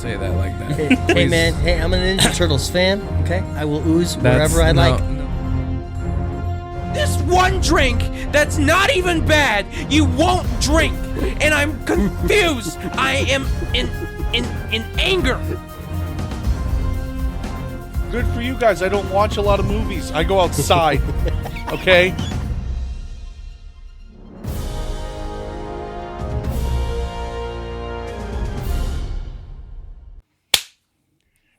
say that like that. Hey, man. Hey, I'm a Ninja Turtles fan. Okay, I will ooze wherever I like. This one drink that's not even bad, you won't drink, and I'm confused. I am in anger. Good for you guys. I don't watch a lot of movies. I go outside. Okay?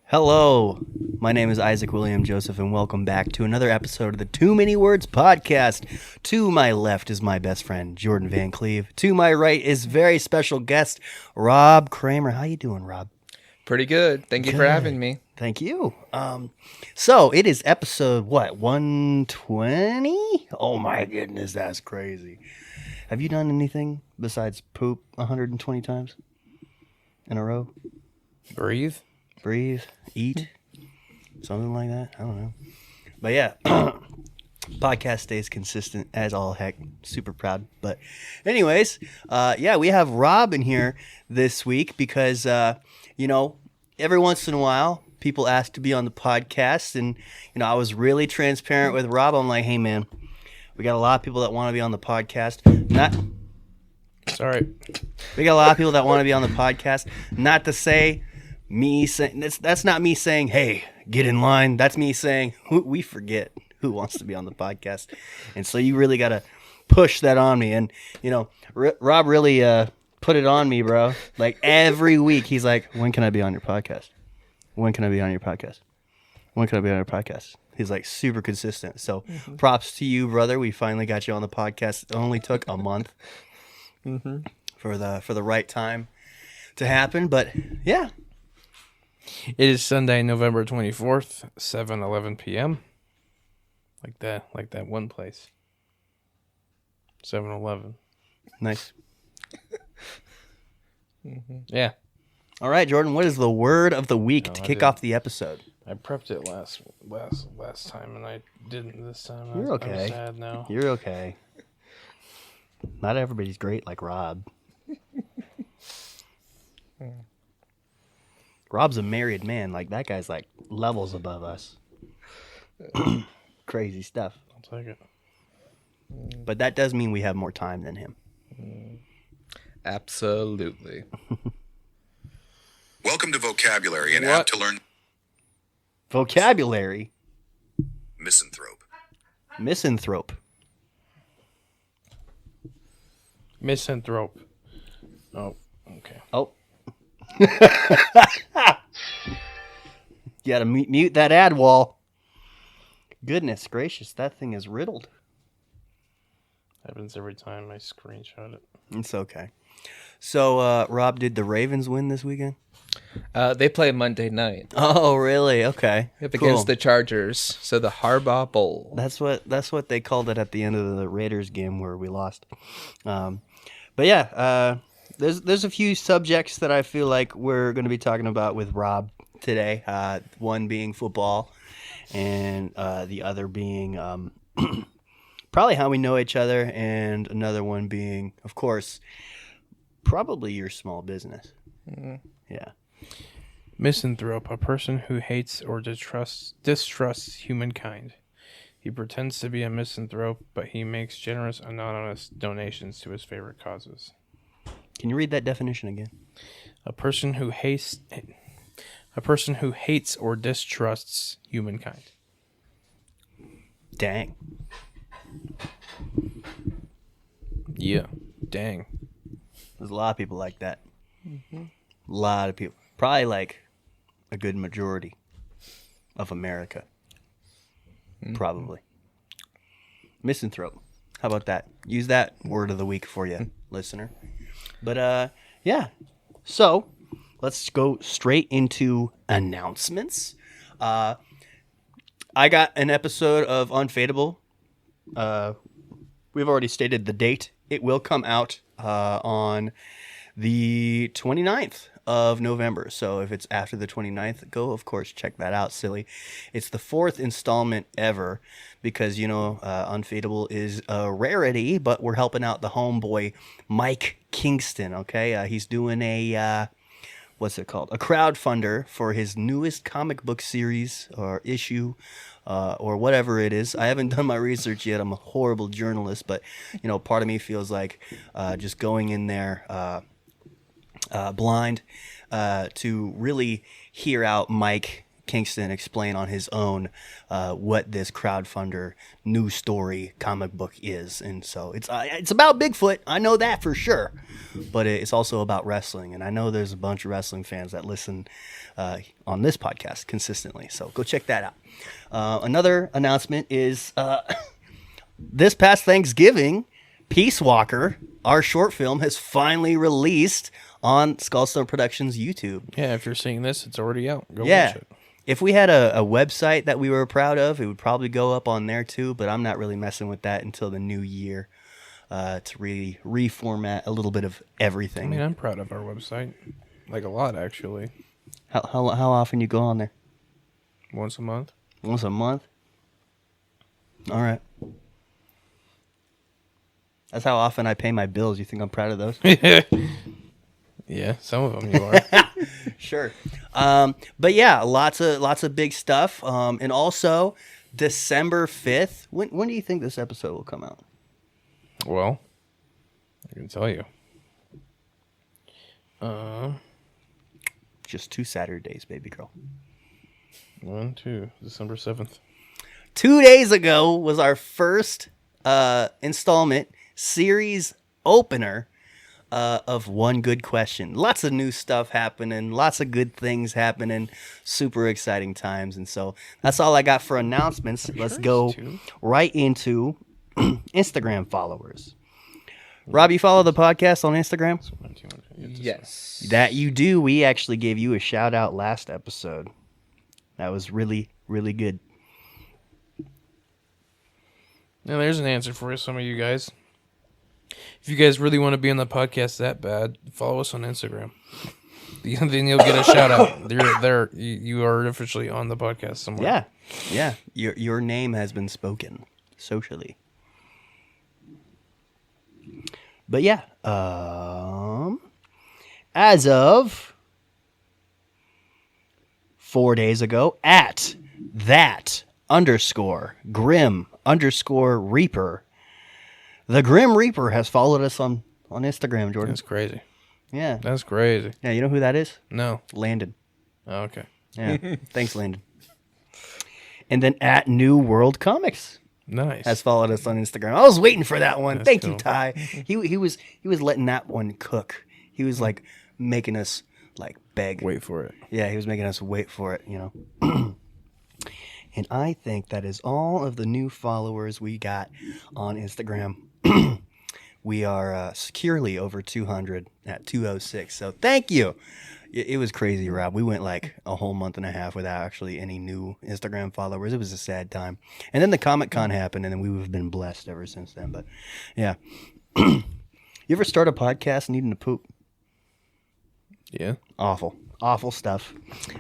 Hello, my name is Isaac William Joseph, and welcome back to another episode of the Too Many Words podcast. To my left is my best friend, Jordan Van Cleve. To my right is very special guest, Rob Cramer. How you doing, Rob? Pretty good. Thank you for having me. Thank you. So it is episode, 120? Oh my goodness, that's crazy. Have you done anything besides poop 120 times in a row? Breathe, eat, something like that. I don't know. But yeah, podcast stays consistent as all heck. Super proud. But anyways, we have Rob in here this week because, every once in a while, people ask to be on the podcast. And, I was really transparent with Rob. I'm like, hey, man, we got a lot of people that want to be on the podcast. We got a lot of people that want to be on the podcast. Not to say... me saying that's not me saying, hey, get in line. That's me saying we forget who wants to be on the podcast, and so you really got to push that on me. And Rob really put it on me, bro. Like every week he's like, when can I be on your podcast? When can I be on your podcast? When can I be on your podcast? He's like super consistent. So props to you, brother. We finally got you on the podcast. It only took a month for the right time to happen, but yeah. It is Sunday, November 24th, 7:11 p.m. Like that one place. 7-Eleven. Nice. Yeah. All right, Jordan, what is the word of the week to kick off the episode? I prepped it last time, and I didn't this time. You're okay. I'm sad now. You're okay. Not everybody's great like Rob. Rob's a married man. Like, that guy's, like, levels above us. Crazy stuff. I'll take it. But that does mean we have more time than him. Absolutely. Welcome to Vocabulary, an app to learn... Vocabulary? Misanthrope. Misanthrope. Misanthrope. Oh, okay. Oh. You gotta mute that ad wall. Goodness gracious, that thing is riddled. Happens every time I screenshot it. It's okay. So, Rob, did the Ravens win this weekend? They play Monday night. Oh, really? Okay. Against the Chargers. So the Harbaugh Bowl. That's what they called it at the end of the Raiders game where we lost. But yeah, there's a few subjects that I feel like we're going to be talking about with Rob today. One being football, and the other being probably how we know each other, and another one being, of course, probably your small business. Mm-hmm. Yeah. Misanthrope, a person who hates or distrusts humankind. He pretends to be a misanthrope, but he makes generous, anonymous donations to his favorite causes. Can you read that definition again? A person who hates or distrusts humankind. Dang. Yeah, dang. There's a lot of people like that. Mm-hmm. A lot of people. Probably like a good majority of America. Mm-hmm. Probably. Misanthrope. How about that? Use that word of the week for you, listener. But, yeah. So, let's go straight into announcements. I got an episode of Unfadable. We've already stated the date. It will come out on the 29th of November. So if it's after the 29th, go, of course, check that out, silly. It's the 4th installment ever because, Unfadable is a rarity, but we're helping out the homeboy, Mike Kingston, okay? He's doing a what's it called? A crowdfunder for his newest comic book series or issue, or whatever it is. I haven't done my research yet. I'm a horrible journalist, but part of me feels like just going in there blind to really hear out Mike Kingston explain on his own what this crowdfunder new story comic book is. And so it's about Bigfoot, I know that for sure, but it's also about wrestling, and I know there's a bunch of wrestling fans that listen on this podcast consistently, so go check that out. Another announcement is this past Thanksgiving, Peace Walker, our short film, has finally released on Skullstone Productions YouTube. Yeah, if you're seeing this, it's already out. Go watch it. If we had a website that we were proud of, it would probably go up on there too, but I'm not really messing with that until the new year to really reformat a little bit of everything. I mean, I'm proud of our website. Like a lot, actually. How often you go on there? Once a month. Once a month? All right. That's how often I pay my bills. You think I'm proud of those? Yeah, some of them you are. Sure. But yeah, lots of big stuff. And also December 5th. When do you think this episode will come out? Well, I can tell you. Just 2 Saturdays, baby girl. 1, 2, December 7th. 2 days ago was our first installment series opener of One Good Question. Lots of new stuff happening, lots of good things happening, super exciting times. And so that's all I got for announcements. Let's go right into Instagram followers. Rob, you follow the podcast on Instagram? Yes. That you do. We actually gave you a shout out last episode. That was really, really good. Now, there's an answer for some of you guys. If you guys really want to be on the podcast that bad, follow us on Instagram. Then you'll get a shout out. You're there. You are officially on the podcast somewhere. Yeah. Your name has been spoken socially. But yeah, as of 4 days ago, at @that_Grim_Reaper. The Grim Reaper has followed us on Instagram, Jordan. That's crazy. Yeah. That's crazy. Yeah, you know who that is? No. Landon. Oh, okay. Yeah. Thanks, Landon. And then @New World Comics Nice. has followed us on Instagram. I was waiting for that one. That's Thank you, cool. Ty. He was letting that one cook. He was like making us like beg. Wait for it. Yeah, he was making us wait for it, And I think that is all of the new followers we got on Instagram. We are securely over 200 at 206. So thank you. It was crazy, Rob. We went like a whole month and a half without actually any new Instagram followers. It was a sad time. And then the Comic-Con happened, and then we've been blessed ever since then. But yeah. You ever start a podcast needing to poop? Yeah. Awful stuff.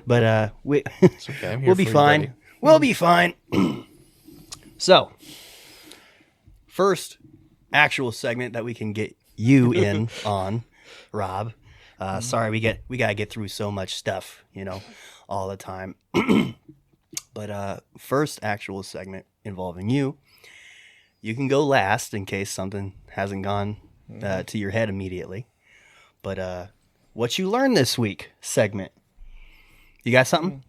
But It's okay. I'm here we'll be for you, fine. buddy. We'll be fine. So, first actual segment that we can get you in on, Rob. Sorry, we gotta get through so much stuff, all the time. But first actual segment involving you. You can go last in case something hasn't gone to your head immediately. But what you learned this week segment. You got something?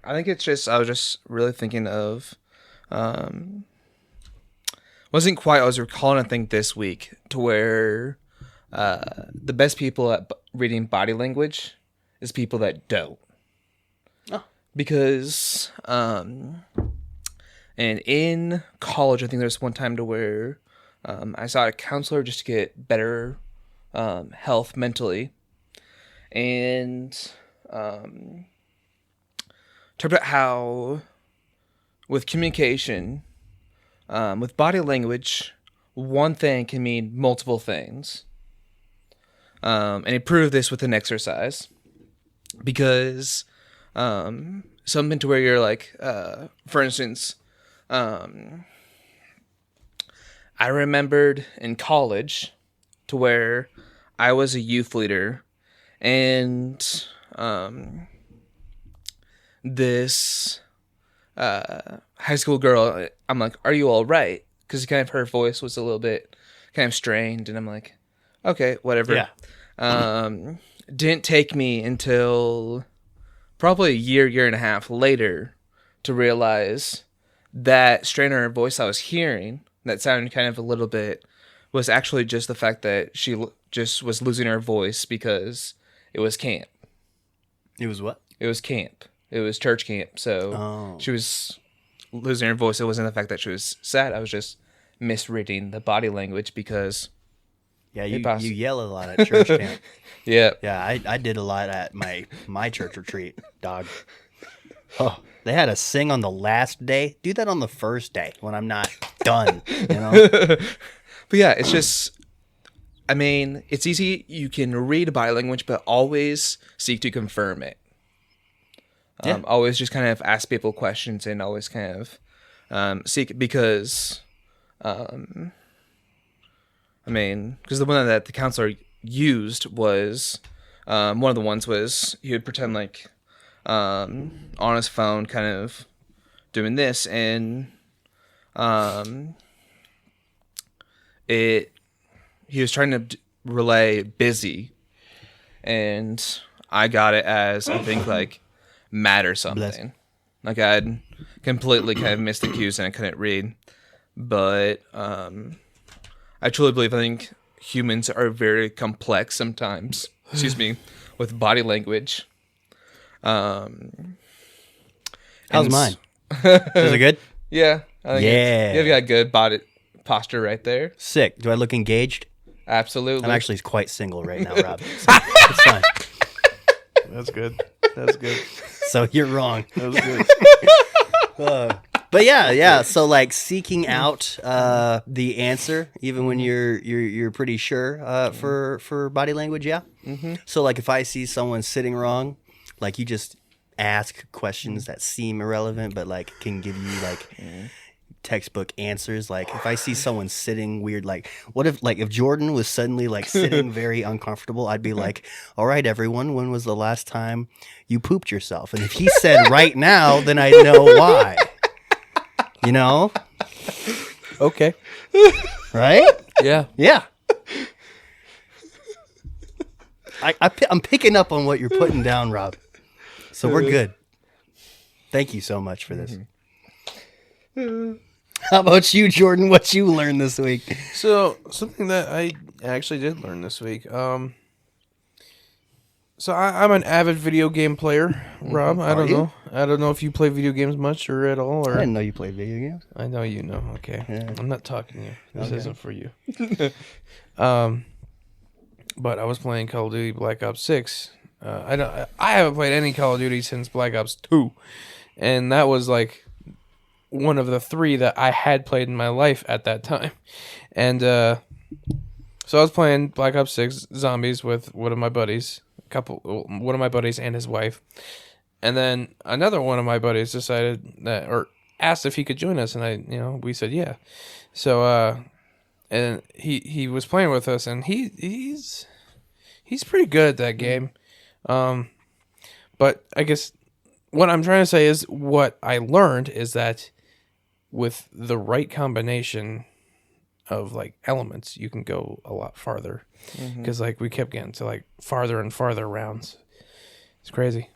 I think I was just really thinking of, wasn't quite, I was recalling a thing this week to where, the best people at reading body language is people that don't. Oh. Because, and in college, I think there's one time to where, I saw a counselor just to get better, health mentally. And talked about how with communication, with body language, one thing can mean multiple things. And he proved this with an exercise. Because something to where you're like, for instance, I remembered in college to where I was a youth leader, and this high school girl, I'm like, "Are you all right?" Because kind of her voice was a little bit kind of strained, and I'm like, "Okay, whatever." Yeah. Didn't take me until probably a year and a half later to realize that strain in her voice I was hearing, that sounded kind of a little bit, was actually just the fact that she just was losing her voice because it was camp. It was what? It was camp. It was church camp. So she was losing her voice. It wasn't the fact that she was sad. I was just misreading the body language because... Yeah, you yell a lot at church camp. Yeah. Yeah, I did a lot at my church retreat, dog. Oh, they had us sing on the last day. Do that on the first day when I'm not done, you know? But yeah, it's just, I mean, it's easy. You can read body language, but always seek to confirm it. Always just kind of ask people questions and always kind of seek, because, because the one that the counselor used was, one of the ones was he would pretend like on his phone kind of doing this, and he was trying to relay busy, and I got it as, I think, like mad or something. Like I'd completely kind of missed the cues and I couldn't read. But I truly believe, I think humans are very complex sometimes. Excuse me, with body language. How's mine? Is it good? Yeah. I think you've got good body posture right there. Sick. Do I look engaged? Absolutely. I'm actually quite single right now, Rob. So it's fine. That's good. That's good. So you're wrong. That was good. But yeah. So like seeking out the answer, even when you're pretty sure for body language. Yeah. Mm-hmm. So like if I see someone sitting wrong, like you just ask questions that seem irrelevant, but like can give you like textbook answers. Like if I see someone sitting weird, like what if Jordan was suddenly like sitting very uncomfortable, I'd be like, all right, everyone, when was the last time you pooped yourself? And if he said right now, then I know why. You know? Okay. Right? Yeah. Yeah. I'm picking up on what you're putting down, Rob. So we're good. Thank you so much for this. How about you, Jordan? What you learned this week? So something that I actually did learn this week. So I'm an avid video game player, Rob. I don't know if you play video games much or at all. Or I didn't know you played video games. I know you know. Okay, Yeah. I'm not talking to you. This Okay. isn't for you. But I was playing Call of Duty Black Ops 6. I haven't played any Call of Duty since Black Ops 2, and that was like one of the 3 that I had played in my life at that time. And so I was playing Black Ops 6 Zombies with one of my buddies, one of my buddies and his wife. And then another one of my buddies decided that, or asked if he could join us, and we said yeah. So and he was playing with us, and he's pretty good at that game. But I guess what I'm trying to say is what I learned is that with the right combination of like elements, you can go a lot farther. Because like we kept getting to like farther and farther rounds. It's crazy.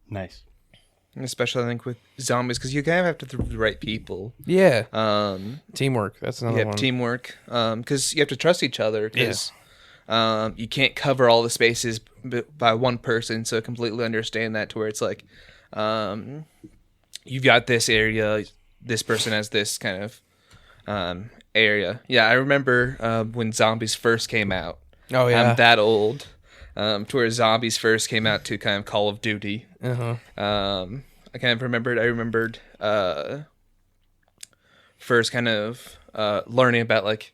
Nice. Especially I think with zombies, because you kind of have to throw the right people. Yeah. Teamwork. That's another one. Teamwork. Because you have to trust each other. Because you can't cover all the spaces by one person. So completely understand that, to where it's like, you've got this area, this person has this kind of area. Yeah, I remember when zombies first came out. Oh yeah. I'm that old. To where zombies first came out to kind of Call of Duty. Uh-huh. I kind of remembered. I remembered first kind of learning about like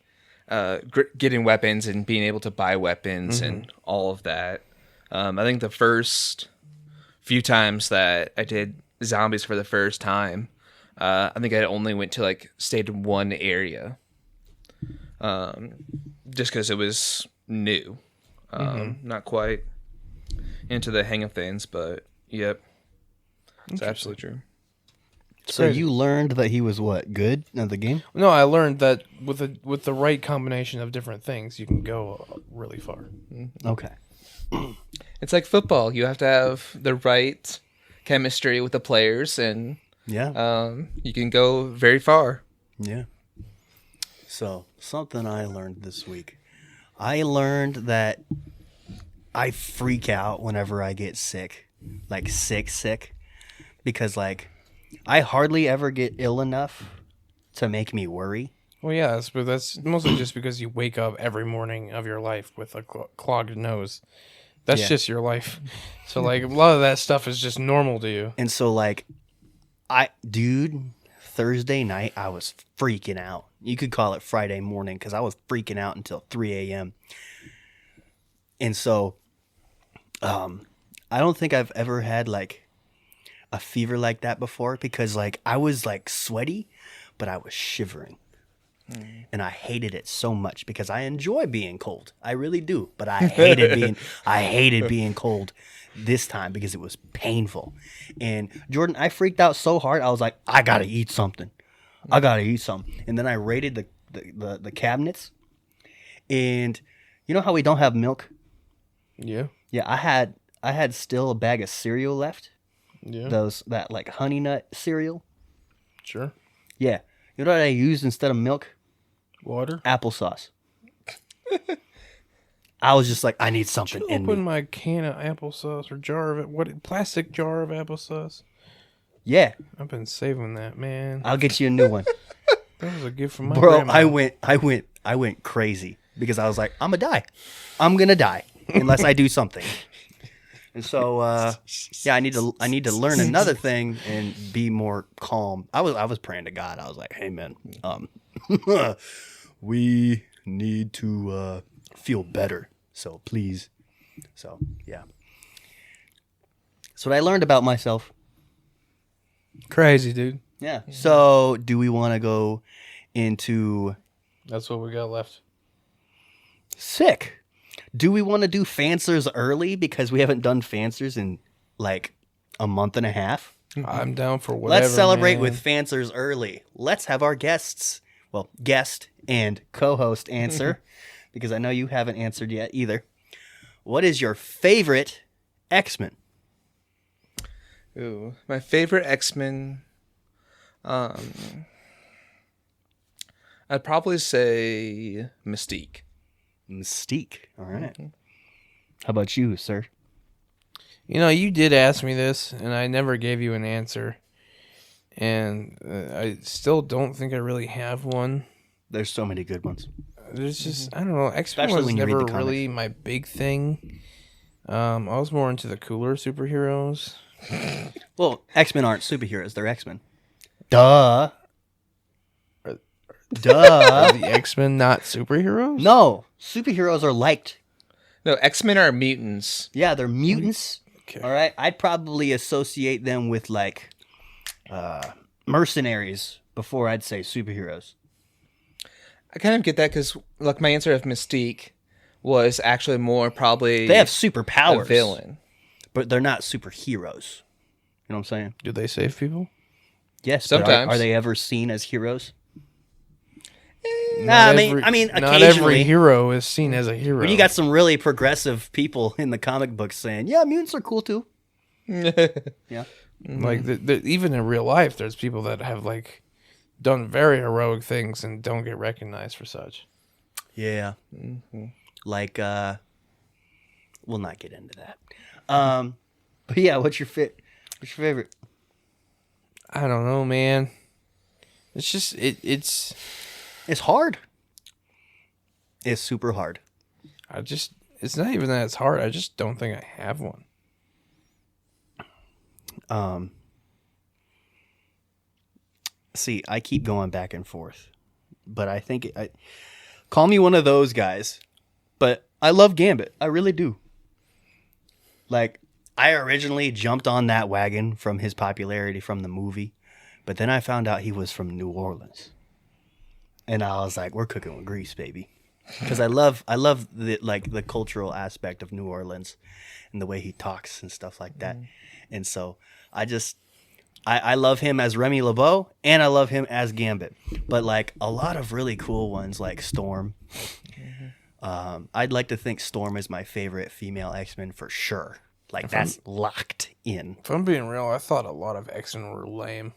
getting weapons and being able to buy weapons and all of that. I think the first few times that I did zombies for the first time, I think I only went to like stayed in one area. just because it was new. Not quite into the hang of things, but yep, it's absolutely true. So you learned that he was what, good at the game? No, I learned that with the right combination of different things, you can go really far. Okay. It's like football. You have to have the right chemistry with the players, and Yeah. you can go very far. Yeah. So, something I learned this week. I learned that I freak out whenever I get sick. Like sick. Because like I hardly ever get ill enough to make me worry. Well, yeah, but that's mostly just because you wake up every morning of your life with a clogged nose. That's Yeah. just your life. So, like, a lot of that stuff is just normal to you. And so like Thursday night I was freaking out. You could call it Friday morning because I was freaking out until 3 a.m. And so I don't think I've ever had like a fever like that before because like I was like sweaty, but I was shivering. And I hated it so much because I enjoy being cold. I really do. But I hated being cold this time because it was painful. And Jordan, I freaked out so hard. I was like, I gotta eat something. And then I raided the cabinets. And you know how we don't have milk? Yeah. Yeah, I had still a bag of cereal left. Yeah. That like honey nut cereal. Sure. Yeah. You know what I used instead of milk? Water. Applesauce. I was just like, I need something in Open me. my can of applesauce or jar of it. What plastic jar of applesauce? Yeah, I've been saving that, man. I'll get you a new one. That was a gift from my Bro, grandma. I went crazy because I was like, I'm gonna die unless I do something. And so yeah, I need to learn another thing and be more calm. I was praying to God. I was like, hey man, we need to feel better. So please. So yeah. That's what I learned about myself. Crazy, dude. Yeah. So do we want to go into That's what we got left. sick? Do we want to do Fancers early because we haven't done Fancers in like a month and a half? I'm down for whatever. Let's celebrate man. with Fancers early. Let's have our guest and co-host answer because I know you haven't answered yet either. What is your favorite X-Men? Ooh, my favorite X-Men. I'd probably say Mystique. Mystique. All right. How about you, sir? You know, you did ask me this, and I never gave you an answer. And I still don't think I really have one. There's so many good ones. There's just, I don't know, X-Men Especially was when you read never the comics. really my big thing. I was more into the cooler superheroes. Well, X-Men aren't superheroes. They're X-Men. Duh. Are Duh. the X-Men not superheroes? No. Superheroes are liked. No, X-Men are mutants. Yeah, they're mutants. Okay. All right. I'd probably associate them with like mercenaries before I'd say superheroes. I kind of get that because, like, my answer of Mystique was actually more probably They have superpowers. a villain. But they're not superheroes. You know what I'm saying? Do they save people? Yes. but Sometimes. Are they ever seen as heroes? Not I mean, not occasionally. every hero is seen as a hero. But you got some really progressive people in the comic books saying, yeah, mutants are cool too. Yeah. like even in real life, there's people that have like done very heroic things and don't get recognized for such. Yeah. Like, we'll not get into that. But yeah, what's your favorite? I don't know, man. It's just it's It's hard. It's super hard. it's not even that it's hard. I just don't think I have one. See, I keep going back and forth, but I think call me one of those guys. But I love Gambit. I really do. Like, I originally jumped on that wagon from his popularity from the movie, but then I found out he was from New Orleans. and I was like, we're cooking with grease, baby. Because I love the cultural aspect of New Orleans and the way he talks and stuff like that. And so I love him as Remy LeBeau, and I love him as Gambit. But like a lot of really cool ones like Storm. I'd like to think Storm is my favorite female X-Men for sure. Like that's locked in. If I'm being real, I thought a lot of X-Men were lame.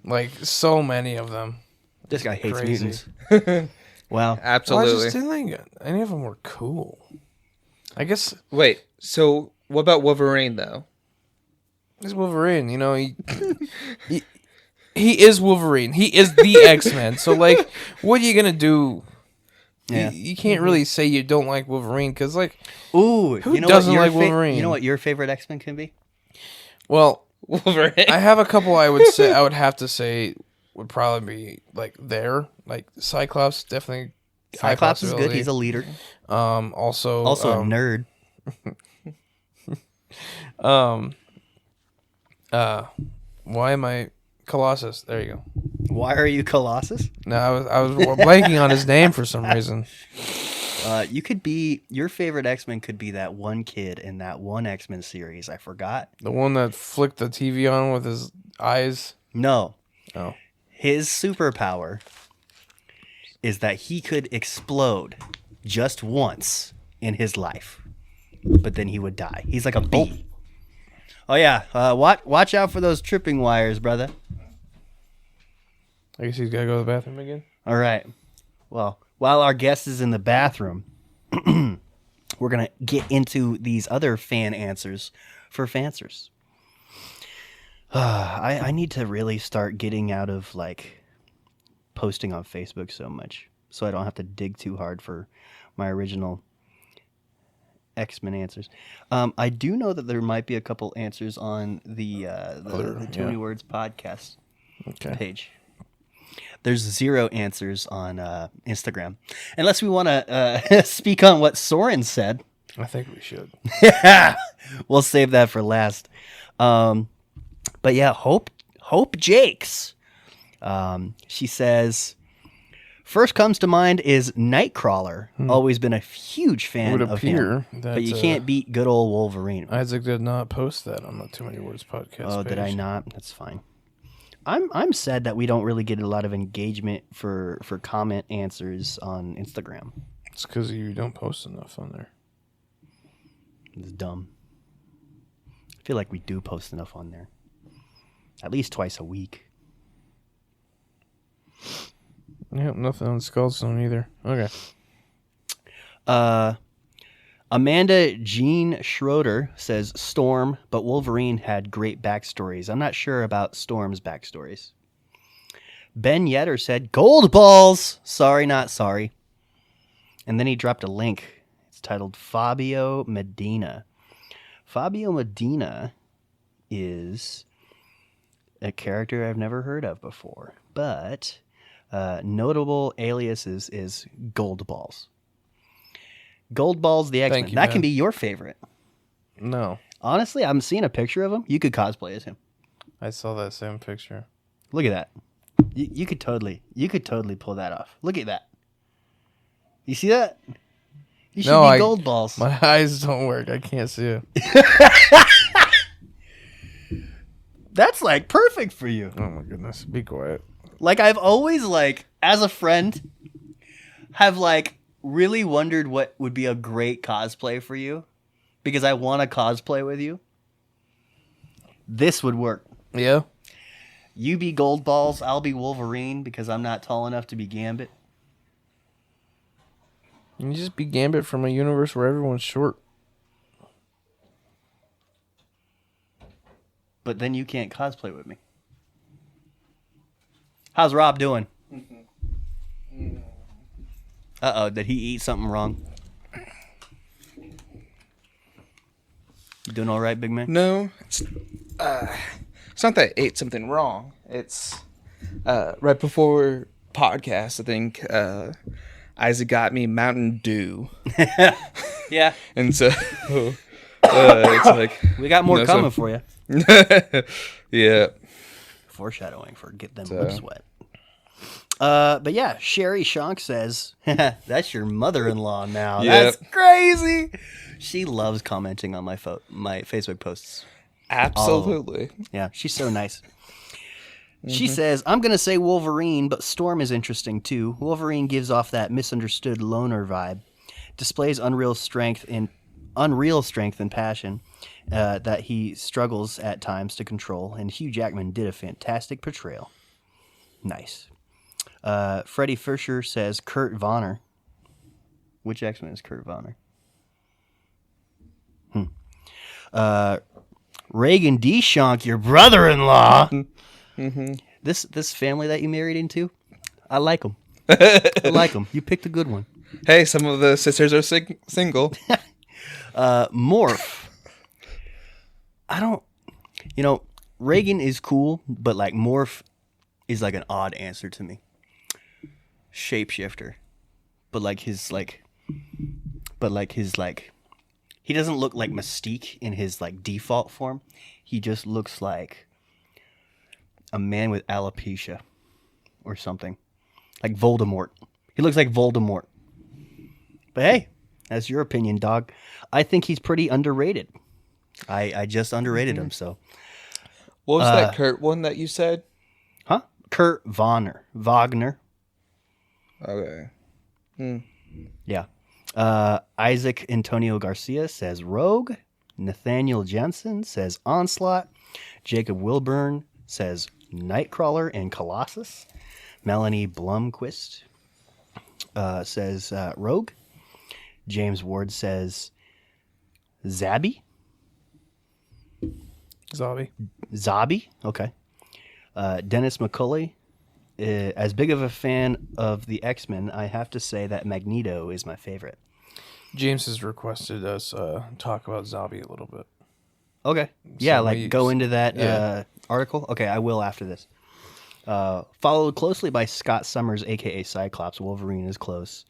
Like so many of them. This guy hates Crazy. mutants. Wow. Absolutely. Well, I just didn't think any of them were cool. I guess Wait, so what about Wolverine though? he's Wolverine. You know, he is Wolverine. He is the X-Men. So like, what are you gonna do? Yeah. You can't really say you don't like Wolverine because like, Ooh, who you know doesn't what like Wolverine? You know what your favorite X-Men can be? Well, Wolverine. I have a couple. I would have to say would probably be like like Cyclops. Definitely. high Cyclops is good. possibility. He's a leader. Also Also a nerd. Why am I Colossus? There you go. Why are you Colossus? No, I was blanking on his name for some reason. You could be your favorite X-Men could be that one kid in that one X-Men series. I forgot. The one that flicked the TV on with his eyes. No. Oh. His superpower is that he could explode just once in his life, but then he would die. He's like a bee. Oh yeah. Watch out for those tripping wires, brother. I guess he's got to go to the bathroom again. All right. Well, while our guest is in the bathroom, we're going to get into these other fan answers for fansers. I need to really start getting out of like posting on Facebook so much so I don't have to dig too hard for my original X-Men answers. I do know that there might be a couple answers on the Too Many Words podcast page. There's 0 answers on Instagram. Unless we want to speak on what Soren said. I think we should. We'll save that for last. But yeah, Hope Jakes. She says, first comes to mind is Nightcrawler. Always been a huge fan of him. But you can't beat good old Wolverine. Isaac did not post that on the Too Many Words podcast Oh, page. did I not? That's fine. I'm sad that we don't really get a lot of engagement for comment answers on Instagram. It's because you don't post enough on there. It's dumb. I feel like we do post enough on there. At least twice a week. Yep, nothing on Skullstone either. Okay. Amanda Jean Schroeder says Storm, but Wolverine had great backstories. I'm not sure about Storm's backstories. Ben Yetter said Gold Balls. Sorry, not sorry. And then he dropped a link. It's titled Fabio Medina. Fabio Medina is a character I've never heard of before, but notable aliases is Gold Balls. Gold Balls, the X-Men. That can be your favorite. No. Honestly, I'm seeing a picture of him. You could cosplay as him. I saw that same picture. Look at that. You could totally pull that off. Look at that. You see that? You should be Gold Balls. My eyes don't work. I can't see it. That's like perfect for you. Oh my goodness. Be quiet. Like I've always like, as a friend, have like really wondered what would be a great cosplay for you because I want to cosplay with you. This would work. Yeah. You be Gold Balls, I'll be Wolverine because I'm not tall enough to be Gambit. You just be Gambit from a universe where everyone's short. But then you can't cosplay with me. How's Rob doing? Uh-oh, did he eat something wrong? You doing all right, big man? No, it's not that I ate something wrong. It's right before podcast, I think Isaac got me Mountain Dew. Yeah. And so it's like... We got more coming for you. Yeah. Foreshadowing for Get Them Lips Wet. But yeah, Sherry Shank says, that's your mother-in-law now. Yep. That's crazy. She loves commenting on my Facebook posts. Absolutely. Yeah, she's so nice. She says, I'm going to say Wolverine, but Storm is interesting too. Wolverine gives off that misunderstood loner vibe, displays unreal strength and passion that he struggles at times to control, and Hugh Jackman did a fantastic portrayal. Nice. Freddie Fisher says Kurt Vonner. Which X-Men is Kurt Vonner? Reagan D. Shonk, your brother-in-law. This family that you married into, I like them. I like them. You picked a good one. Hey, some of the sisters are single. Morph. Reagan is cool, but like Morph is like an odd answer to me. Shapeshifter. He doesn't look like Mystique in his like default form. He just looks like a man with alopecia or something. Like Voldemort. He looks like Voldemort. But hey, that's your opinion, dog. I think he's pretty underrated. I just underrated him, so. What was that Kurt one that you said? Huh? Kurt Vonner. Wagner. Okay. Yeah. Isaac Antonio Garcia says Rogue. Nathaniel Jensen says Onslaught. Jacob Wilburn says Nightcrawler and Colossus. Melanie Blumquist says Rogue. James Ward says Zabby. Zabi. Okay. Dennis McCulley. As big of a fan of the X-Men, I have to say that Magneto is my favorite. James has requested us talk about Zabi a little bit. Okay. Yeah, go into that article? Okay, I will after this. Followed closely by Scott Summers, a.k.a. Cyclops. Wolverine is close.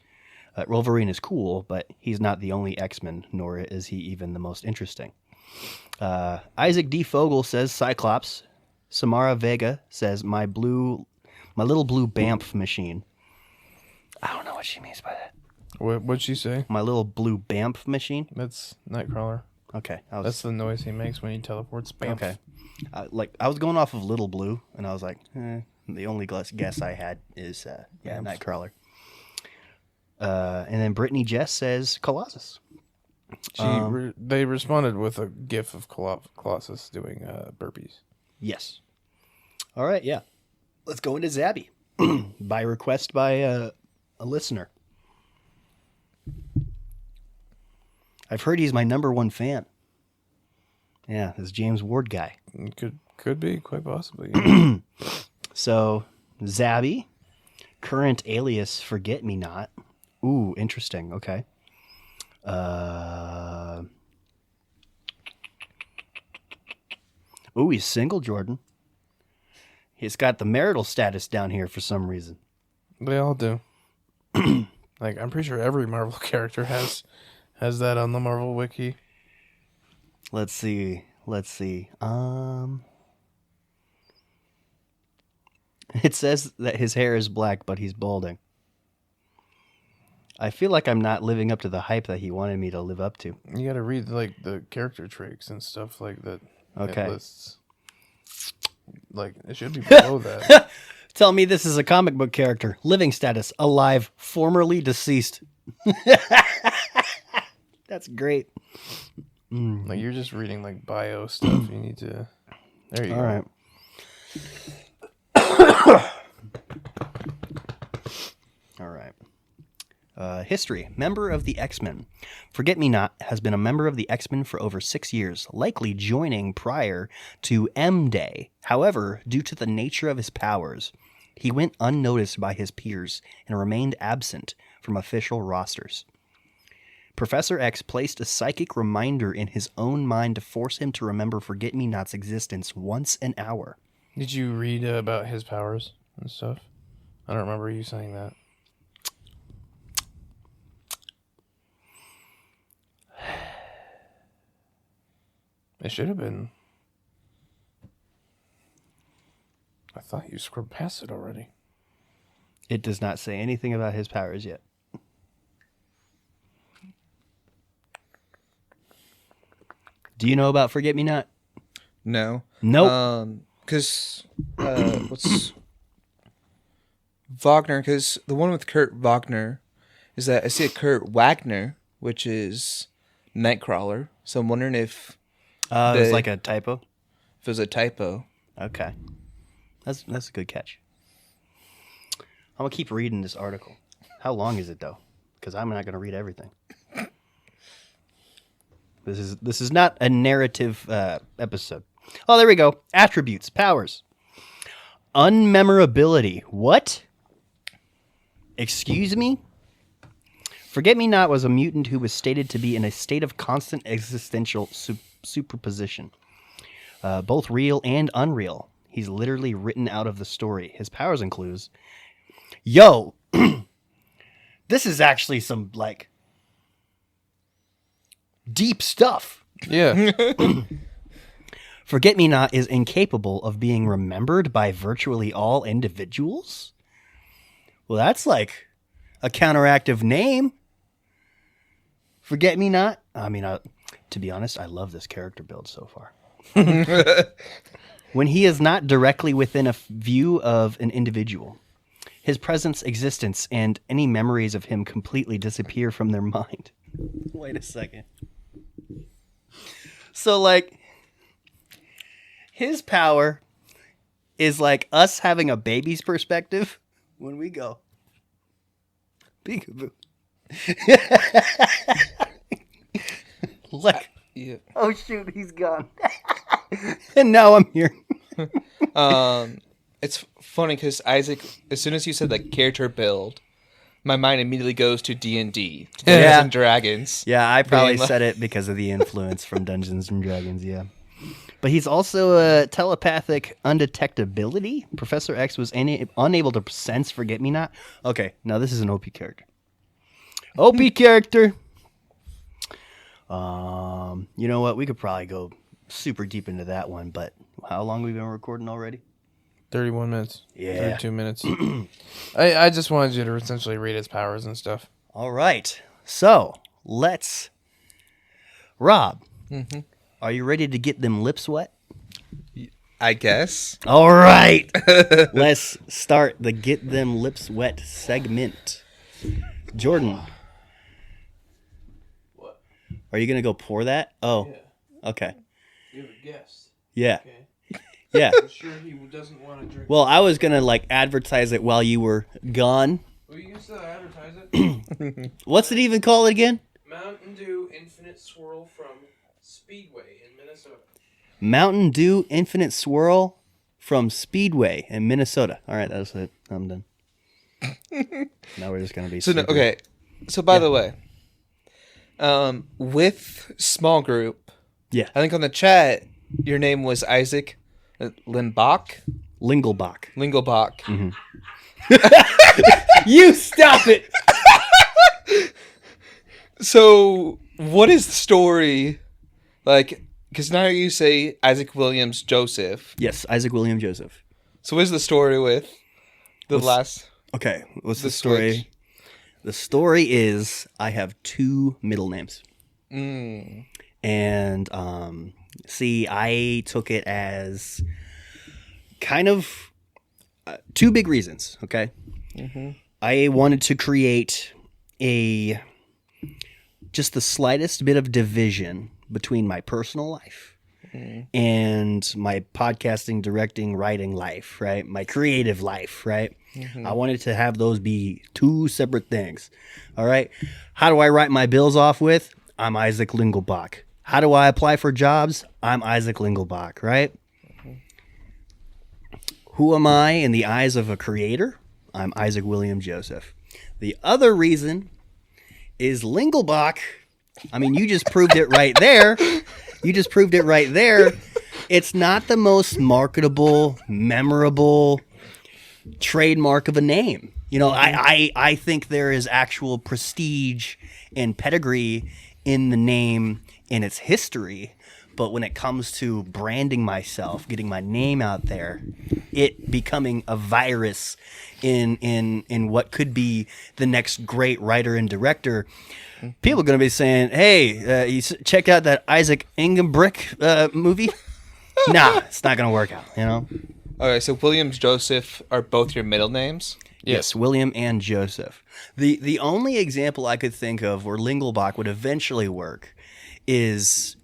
Wolverine is cool, but he's not the only X-Men, nor is he even the most interesting. Isaac D. Fogel says Cyclops. Samara Vega says my little blue Bamf machine. I don't know what she means by that. What'd she say? My little blue Bamf machine? That's Nightcrawler. Okay. That's the noise he makes when he teleports. Bamf. Okay. I was going off of Little Blue, and I was like, the only guess I had is, Nightcrawler. And then Brittany Jess says Colossus. They responded with a gif of Colossus doing burpees. Yes. All right, yeah. Let's go into Zabby. By request by a listener. I've heard he's my number one fan. Yeah, this James Ward guy. Could be, quite possibly. Yeah. So, Zabby, current alias Forget Me Not. Ooh, interesting. Okay. Ooh, he's single, Jordan. He's got the marital status down here for some reason. They all do. Like, I'm pretty sure every Marvel character has that on the Marvel Wiki. Let's see. It says that his hair is black, but he's balding. I feel like I'm not living up to the hype that he wanted me to live up to. You got to read like the character traits and stuff like that. Okay. It lists. Like, it should be below that. Tell me this is a comic book character. Living status, alive, formerly deceased. That's great. Like, you're just reading like bio stuff. You need to. There you go. All right. All right. History. Member of the X-Men. Forget-Me-Not has been a member of the X-Men for over 6 years, likely joining prior to M-Day. However, due to the nature of his powers, he went unnoticed by his peers and remained absent from official rosters. Professor X placed a psychic reminder in his own mind to force him to remember Forget-Me-Not's existence once an hour. Did you read about his powers and stuff? I don't remember you saying that. It should have been. I thought you scrubbed past it already. It does not say anything about his powers yet. Do you know about Forget Me Not? No. Nope. Because what's Wagner? Because the one with Kurt Wagner is that I see a Kurt Wagner, which is Nightcrawler. So I'm wondering if It was like a typo. If it was a typo. Okay, that's a good catch. I'm gonna keep reading this article. How long is it though? Because I'm not gonna read everything. This is not a narrative episode. Oh, there we go. Attributes, powers, unmemorability. What? Excuse me? Forget Me Not was a mutant who was stated to be in a state of constant existential superposition, both real and unreal. He's literally written out of the story. His powers includes, yo, this is actually some like deep stuff. Yeah. Forget Me Not is incapable of being remembered by virtually all individuals. Well, that's like a counteractive name. Forget Me Not. I mean, to be honest, I love this character build so far. When he is not directly within a view of an individual, his presence, existence, and any memories of him completely disappear from their mind. Wait a second. So, like, his power is like us having a baby's perspective when we go, peekaboo. Like, Yeah. oh shoot, he's gone. And now I'm here. It's funny because Isaac, as soon as you said like character build, my mind immediately goes to D&D, Dungeons and Dragons. Yeah, I probably Being said it because of the influence from Dungeons and Dragons, yeah. But he's also a telepathic undetectability. Professor X was unable to sense Forget Me Not. Okay, now this is an OP character. OP character. You know what? We could probably go super deep into that one, but how long have we been recording already? 31 minutes. Yeah. 32 minutes. I just wanted you to essentially read his powers and stuff. All right. So, Rob, are you ready to get them lips wet? I guess. All right. Let's start the Get Them Lips Wet segment. Jordan. What? Are you going to go pour that? Oh, Yeah. okay. You have a guest. Yeah. Okay. Yeah. I'm sure he doesn't want to drink. Well, I was going to like advertise it while you were gone. Well, you can still advertise it. What's it even called again? Mountain Dew Infinite Swirl from Speedway in Minnesota. Mountain Dew Infinite Swirl from Speedway in Minnesota. All right, that's it. I'm done. Now we're just going to be So no, super- okay. So by the way, with small group, Yeah. I think on the chat your name was Isaac Linbach. Lingelbach. Lingelbach. You stop it. So what is the story like? Because now you say Isaac Williams Joseph. Yes, Isaac William Joseph. So what is the story with the last? Okay, what's The the story? switch. The story is I have two middle names. And see, I took it as kind of two big reasons, okay? I wanted to create just the slightest bit of division between my personal life and my podcasting, directing, writing life, right? My creative life, right? I wanted to have those be two separate things, all right? How do I write my bills off with? I'm Isaac Lingelbach. How do I apply for jobs? I'm Isaac Lingelbach, right? Who am I in the eyes of a creator? I'm Isaac William Joseph. The other reason is Lingelbach. I mean, you just proved it right there. It's not the most marketable, memorable trademark of a name. You know, I think there is actual prestige and pedigree in the name and its history, But when it comes to branding myself, getting my name out there, it becoming a virus in what could be the next great writer and director, people are going to be saying, "Hey, you checked out that Isaac Ingebrigtsen movie?" Nah, it's not going to work out. Okay, so William Joseph are both your middle names? Yes, William and Joseph. The only example I could think of where Lingelbach would eventually work is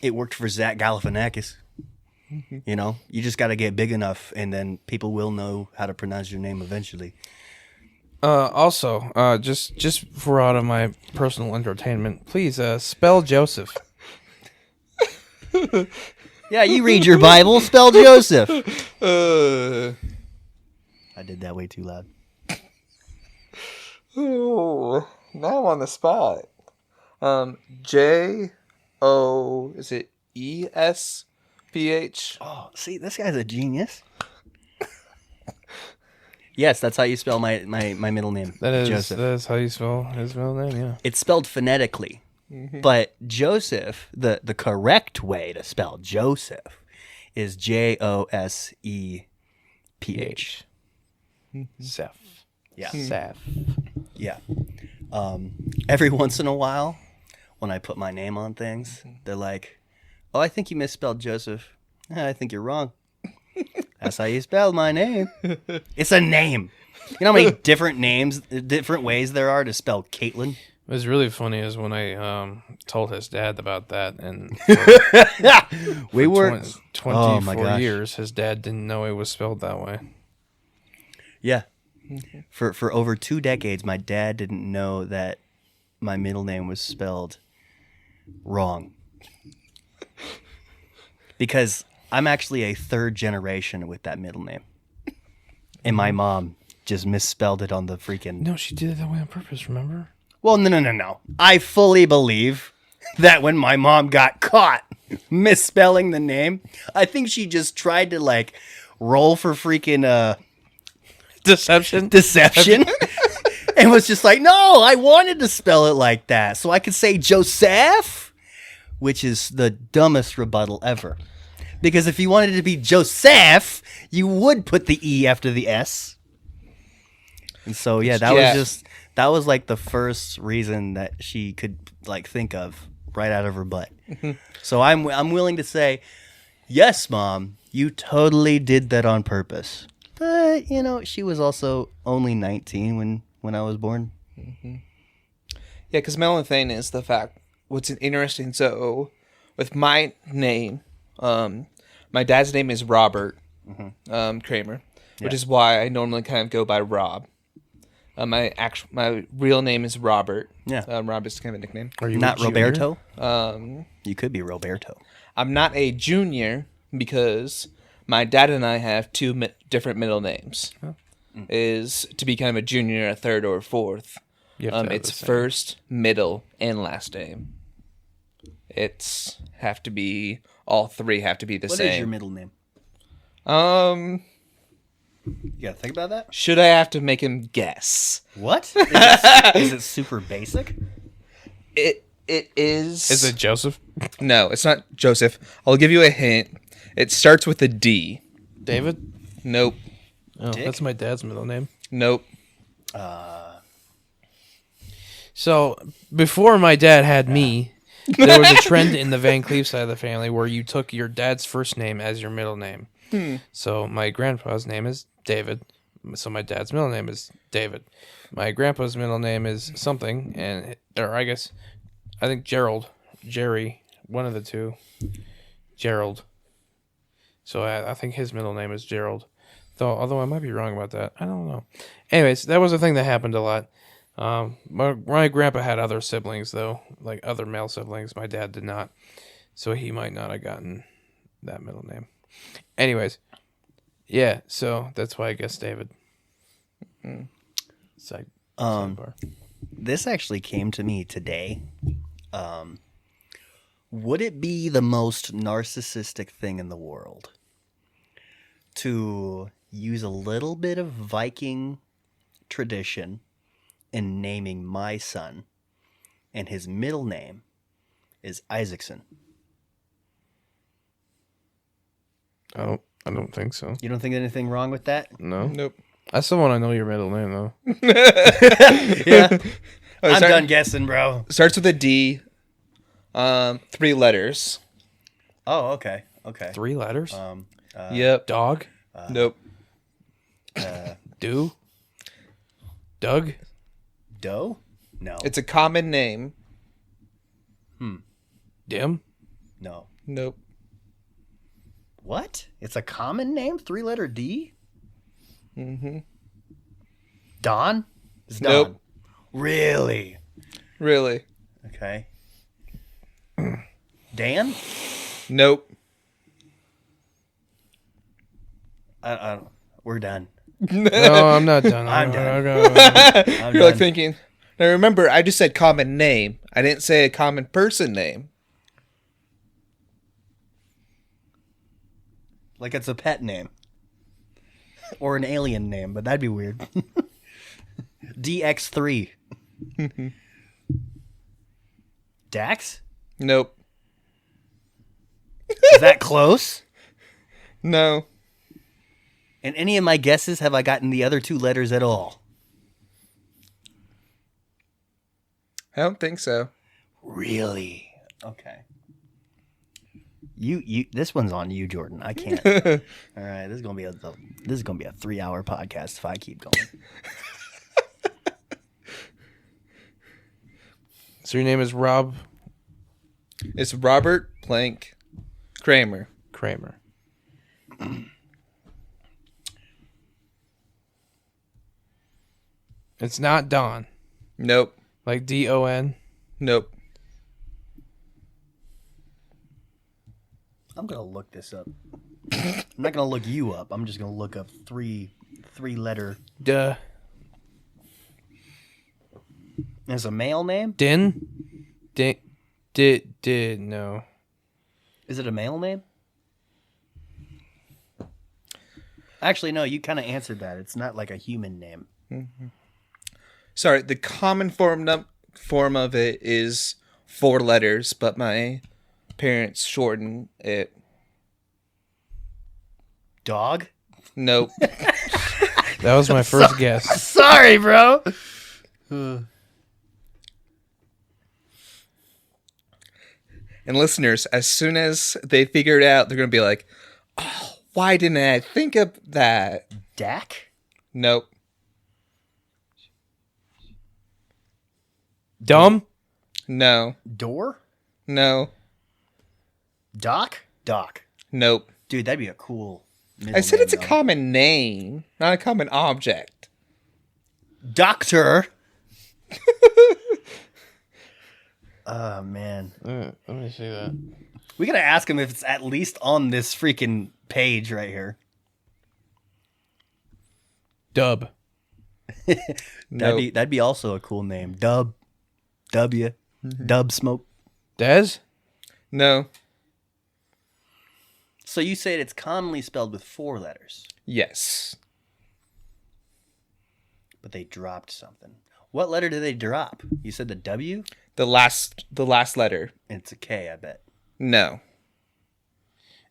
it worked for Zach Galifianakis. You just got to get big enough, and then people will know how to pronounce your name eventually. Also, just for out of my personal entertainment, please spell Joseph. Yeah, you read your Bible, spell Joseph. Uh, I did that way too loud. oh, now I'm on the spot. J-O, is it E-S-P-H? Oh, see, this guy's a genius. Yes, that's how you spell my middle name. That is Joseph. how you spell his middle name. Yeah. It's spelled phonetically, but Joseph, the correct way to spell Joseph is Joseph. Seth. Yeah. Seth. Yeah. Every once in a while, when I put my name on things, they're like, "Oh, I think you misspelled Joseph." I think you're wrong. That's how you spell my name. It's a name. You know how many different names, different ways there are to spell Caitlin? It was really funny is when I told his dad about that, and We were 24 years, his dad didn't know it was spelled that way. Yeah. For over 2 decades, my dad didn't know that my middle name was spelled wrong. Because I'm actually a third generation with that middle name. And my mom just misspelled it on the freaking... No, she did it that way on purpose, remember? Well, no. I fully believe that when my mom got caught misspelling the name, I think she just tried to, roll for freaking... Deception? And was just like, no, I wanted to spell it like that so I could say Joseph, which is the dumbest rebuttal ever. Because if you wanted it to be Joseph, you would put the E after the S. And so, yeah, that was the first reason that she could think of right out of her butt. So I'm willing to say, yes, Mom, you totally did that on purpose. But, she was also only 19 when I was born. Yeah, because my only thing is the fact, what's interesting, so with my name, my dad's name is Robert Cramer, which is why I normally kind of go by Rob. My real name is Robert. Yeah. Rob is kind of a nickname. Are you Not a junior? Roberto? You could be Roberto. I'm not a junior because my dad and I have two different middle names. Is to be kind of a junior, a third, or a fourth. You have to have It's the same. first, middle, and last name. All three have to be the What same. is your middle name? Um, You gotta think about that. should I have to make him guess? What? Is it super basic? It is. Is it Joseph? No, it's not Joseph. I'll give you a hint. It starts with a D. David? Nope. Oh, Dick? that's my dad's middle name. Nope. So, before my dad had me, there was a trend in the Van Cleef side of the family where you took your dad's first name as your middle name. So, my grandpa's name is David. So, my dad's middle name is David. My grandpa's middle name is something, I think Gerald, Jerry, one of the two. Gerald. So, I think his middle name is Gerald. Although I might be wrong about that. I don't know. Anyways, that was a thing that happened a lot. My grandpa had other siblings, though, like other male siblings. My dad did not. So he might not have gotten that middle name. Anyways, yeah, so that's why I guess David. Sidebar. This actually came to me today. Would it be the most narcissistic thing in the world to use a little bit of Viking tradition in naming my son, and his middle name is Isaacson? I don't think so. You don't think anything wrong with that? No. Nope. I still want to know your middle name though. Yeah. Oh, I'm done guessing, bro. Starts with a D. 3 letters. Oh, okay. Okay. 3 letters. Yep. Dog. Nope. Do. Doug. Doe? No. It's a common name. Dim. No. Nope. What? It's a common name? 3-letter D? Mm-hmm. Don? It's Don. Nope. Really? Really? Okay. Dan? Nope. We're done. No, I'm not done. I'm done. I'm You're like done. thinking. Now remember, I just said common name. I didn't say a common person name. Like it's a pet name. Or an alien name, but that'd be weird. DX3. Dax? Nope. Is that close? No. In any of my guesses, have I gotten the other 2 letters at all? I don't think so. Really? Okay. You this one's on you, Jordan. I can't. All right, this is gonna be a 3-hour podcast if I keep going. So your name is Rob It's Robert Blank Cramer. Cramer. It's not Don. Nope. Like Don. Nope. I'm gonna look this up. I'm not gonna look you up. I'm just gonna look up 3-letter. Duh. It's a male name. Din. Did no. Is it a male name? Actually, no. You kind of answered that. It's not like a human name. Sorry, the common form of it is 4 letters, but my parents shorten it. Dog. Nope. That was my first guess. Sorry, bro. And listeners, as soon as they figure it out, they're going to be like, oh, why didn't I think of that? Dak. Nope. Dumb. No. Door. No. Doc. Doc. Nope. Dude, that'd be a cool. I said it's a name, though. common name, not a common object. Doctor. Oh man, Let me see that. we gotta ask him if it's at least on this freaking page right here. Dub. Nope. That'd be also a cool name. Dub. W. Dub Smoke. Dez. No. So you said it's commonly spelled with 4 letters, Yes. but they dropped something. What letter did they drop? You said the W? The last letter. It's a K, I bet. No.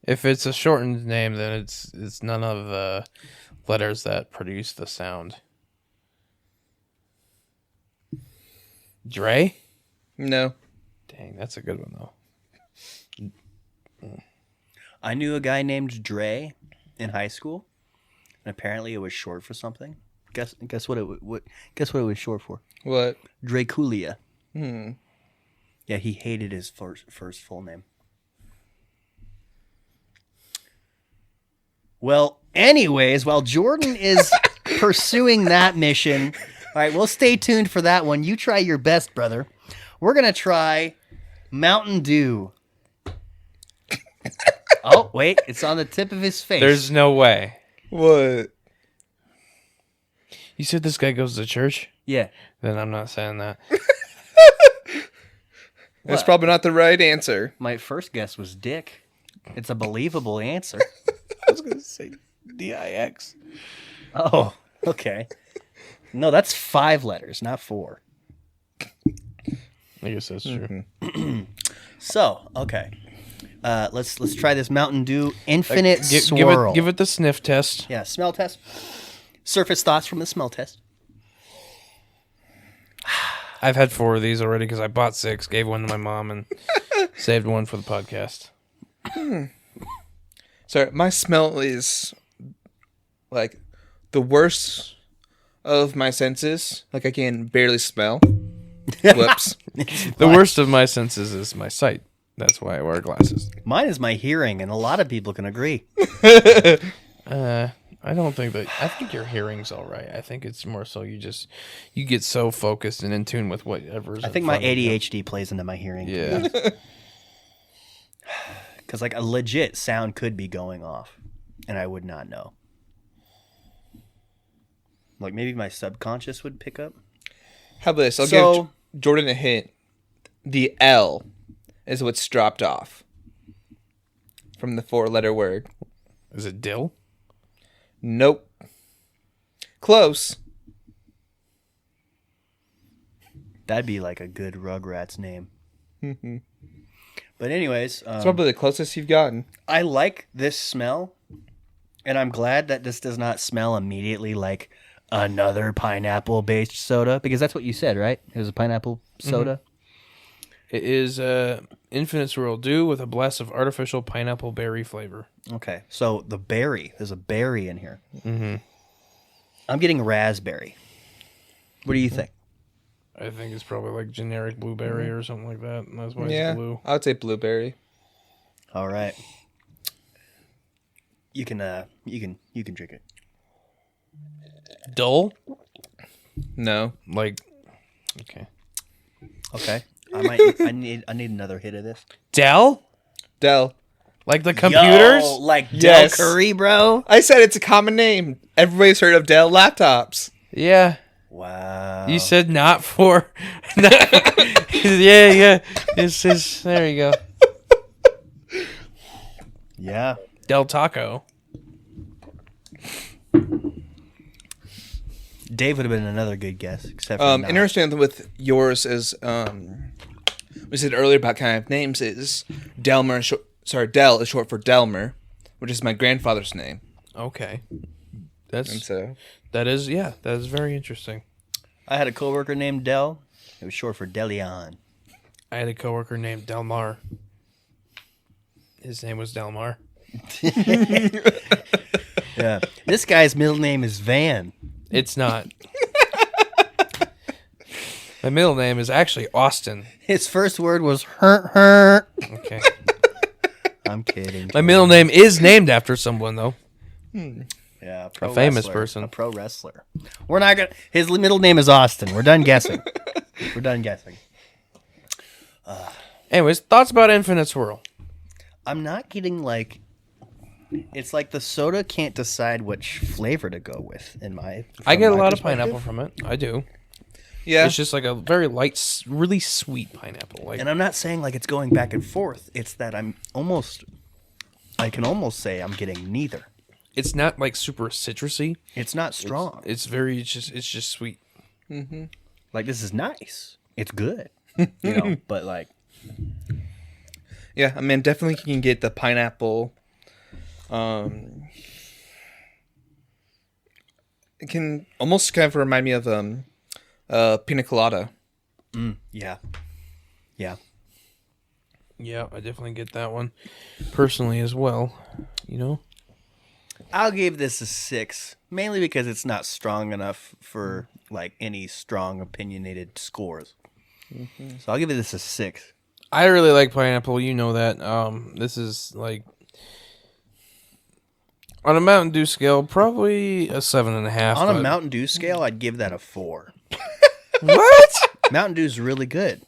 If it's a shortened name, then it's none of the letters that produce the sound. Dre? No. Dang, that's a good one though. I knew a guy named Dre in high school, and apparently it was short for something. Guess what it was short for? What? Draculia. Yeah, he hated his first full name. Well, anyways, while Jordan is pursuing that mission, all right, we'll stay tuned for that one. You try your best, brother. We're going to try Mountain Dew. Oh, wait, it's on the tip of his face. There's no way. What? You said this guy goes to church? Yeah. Then I'm not saying that. That's probably not the right answer. My first guess was Dick. It's a believable answer. I was gonna say DIX. Oh, okay. No, that's 5 letters, not 4. I guess that's true. So, okay. Let's try this Mountain Dew Infinite Give Swirl. it the sniff test. Yeah, smell test. Surface thoughts from the smell test. I've had 4 of these already because I bought 6, gave one to my mom, and saved one for the podcast. Sorry, my smell is like the worst of my senses. Like I can barely smell. Whoops. The worst of my senses is my sight. That's why I wear glasses. Mine is my hearing, and a lot of people can agree. I don't think that. I think your hearing's all right. I think it's more so you get so focused and in tune with whatever's. I think my ADHD plays into my hearing. Yeah. Because like a legit sound could be going off, and I would not know. Like maybe my subconscious would pick up. How about this? I'll give Jordan a hint. The L is what's dropped off from the 4-letter word. Is it dill? Nope. Close. That'd be like a good Rugrats name. But anyways, It's probably the closest you've gotten. I like this smell, and I'm glad that this does not smell immediately like another pineapple-based soda, because that's what you said, right? It was a pineapple soda. It is Infinite Swirl Dew with a blast of artificial pineapple berry flavor. Okay, so the berry. There's a berry in here. Mm-hmm. I'm getting raspberry. What do you think? I think it's probably like generic blueberry or something like that. And that's why it's blue. I would say blueberry. All right. You can drink it. Dull? No. Like, okay. Okay. I need another hit of this. Dell? Dell. Like the computers? Yo, like Yes. Del Curry, bro. I said it's a common name. Everybody's heard of Dell laptops. Yeah. Wow. You said not for. Yeah. It's there you go. Yeah. Del Taco. Dave would have been another good guess, except for not. Interesting with yours is we said earlier about kind of names is Delmer. Del is short for Delmer, which is my grandfather's name. Okay. And so That is very interesting. I had a coworker named Del. It was short for Delion. I had a coworker named Delmar. His name was Delmar. Yeah. This guy's middle name is Van. It's not. My middle name is actually Austin. His first word was hurt. Okay. I'm kidding. My middle name is named after someone, though. Yeah, A famous wrestler. person. A pro wrestler. We're not gonna. His middle name is Austin. We're done guessing. We're done guessing. Anyways, thoughts about Infinite Swirl? I'm not getting like. It's like the soda can't decide which flavor to go with. I get a lot of pineapple from it. I do. yeah, It's just like a very light, really sweet pineapple. Like, And I'm not saying like it's going back and forth. It's that I can almost say I'm getting neither. it's not like super citrusy. It's not strong. It's just sweet. Like this is nice. It's good. But like yeah. I mean, definitely can get the pineapple. It can almost kind of remind me of pina colada. yeah. Yeah, I definitely get that one personally as well. I'll give this a 6, mainly because it's not strong enough for like any strong opinionated scores. So I'll give this a 6. I really like pineapple. You know that. This is like on a Mountain Dew scale, probably a 7.5. On a Mountain Dew scale, I'd give that a 4. What? Mountain Dew's really good.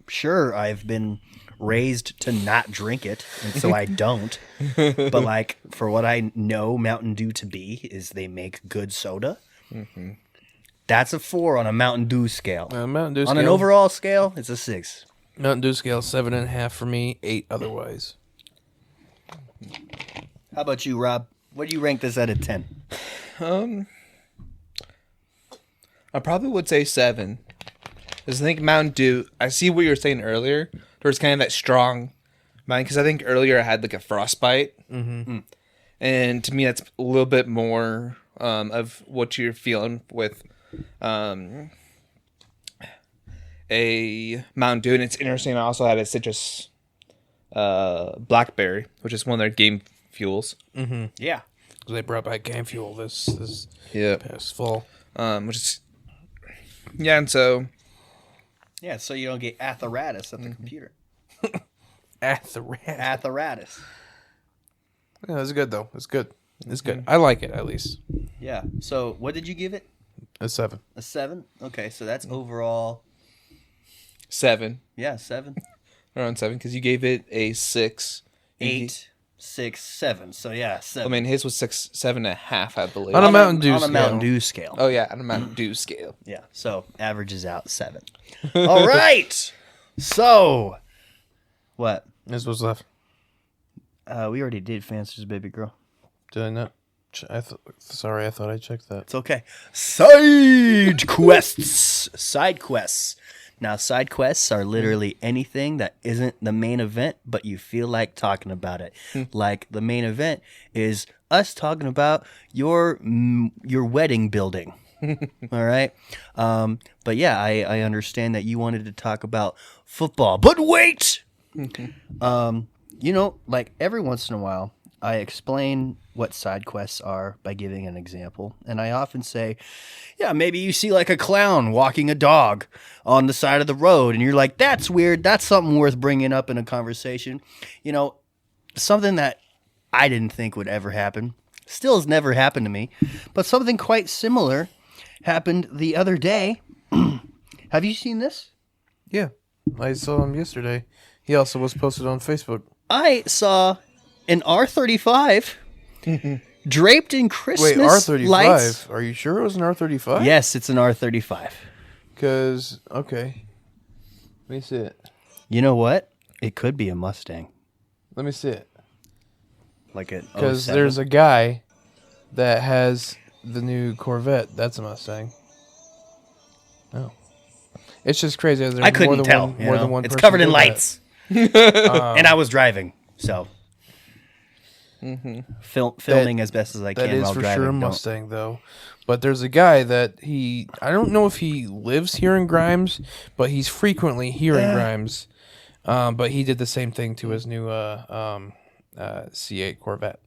Sure, I've been raised to not drink it, and so I don't. But like for what I know Mountain Dew to be is they make good soda. That's a 4 on a Mountain Dew scale. Mountain Dew On scale, an overall scale, it's a 6. Mountain Dew scale 7.5 for me, 8 otherwise. How about you, Rob? What do you rank this out of 10? I probably would say 7. Because I think Mountain Dew, I see what you were saying earlier. There's kind of that strong mine because I think earlier I had like a frostbite, and to me that's a little bit more of what you're feeling with a Mountain Dew. And it's interesting. I also had a citrus blackberry, which is one of their game fuels. Yeah. They brought back Game Fuel this Yeah, past fall. which is and so Yeah, so you don't get arthritis at the computer. Arthritis. Yeah, it's good though. It's good. It's good. I like it at least. Yeah. So what did you give it? A 7. A 7? Okay, so that's overall. 7, Yeah, 7, around 7, because you gave it a 6, 8, 6, 7. So yeah, 7. I mean, his was 6, 7.5, I believe. On a Mountain Dew on a scale. Mountain Dew scale. Oh yeah, on a Mountain Dew scale. Yeah, so averages out 7. All right. So, what? This was left. We already did Fancy's Baby Girl. Did I not? Sorry, I thought I checked that. It's okay. Side quests. Side quests. Now, side quests are literally anything that isn't the main event, but you feel like talking about it. Like the main event is us talking about your wedding building. All right. But yeah, I understand that you wanted to talk about football. But wait! Like every once in a while, I explain what side quests are by giving an example. And I often say, yeah, maybe you see like a clown walking a dog on the side of the road. And you're like, that's weird. That's something worth bringing up in a conversation. Something that I didn't think would ever happen. Still has never happened to me. But something quite similar happened the other day. Have you seen this? Yeah, I saw him yesterday. He also was posted on Facebook. I saw an R35 draped in Christmas Wait, R35? lights. Are you sure it was an R35? Yes, it's an R35. Because, okay. Let me see it. You know what? It could be a Mustang. Let me see it. Like it. Because there's a guy that has the new Corvette. That's a Mustang. Oh. It's just crazy. There's I couldn't tell. More than one it's person covered in did lights. that. And I was driving, so. Filming as best as I can That is while for driving. sure a Don't- Mustang, though. But there's a guy that I don't know if he lives here in Grimes, but he's frequently here in Grimes. But he did the same thing to his new C8 Corvette.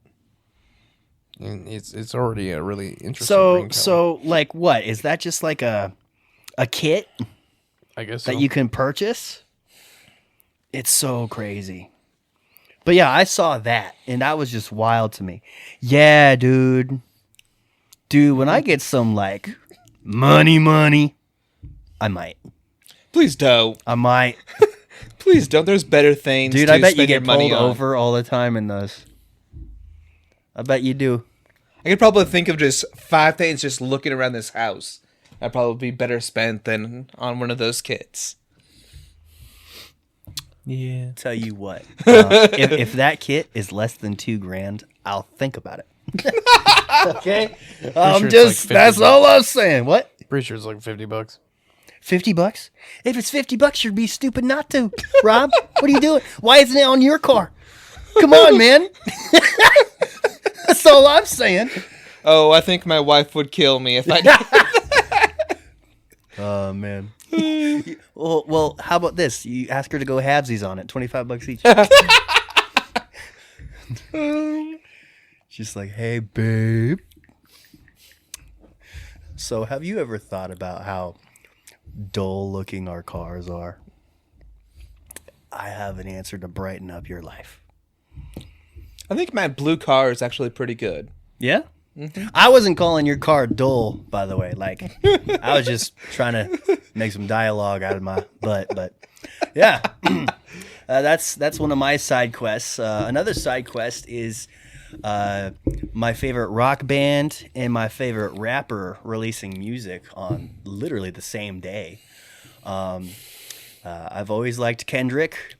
And it's already a really interesting green color. So like what? Is that just like a kit I guess that so. you can purchase? It's so crazy. But yeah, I saw that, and that was just wild to me. Yeah, dude. Dude, when I get some, like, money, I might. Please don't. I might. Please don't. There's better things. Dude, to I bet you spend your get money pulled on. over all the time in those. I bet you do. I could probably think of just 5 things just looking around this house. That'd probably be better spent than on one of those kits. Yeah. Tell you what. If that kit is less than $2,000, I'll think about it. Okay? sure it's like 50 that's all I'm saying. What? Pretty sure it's like $50. $50? If it's $50, you'd be stupid not to. Rob, what are you doing? Why isn't it on your car? Come on, man. That's all I'm saying. Oh, I think my wife would kill me if I did. Oh, man. Well, how about this? You ask her to go halvesies on it, $25 each. She's like, hey, babe. So, have you ever thought about how dull looking our cars are? I have an answer to brighten up your life. I think my blue car is actually pretty good. Yeah? Mm-hmm. I wasn't calling your car dull, by the way. Like, I was just trying to make some dialogue out of my butt. But yeah, that's one of my side quests. Another side quest is my favorite rock band and my favorite rapper releasing music on literally the same day. I've always liked Kendrick.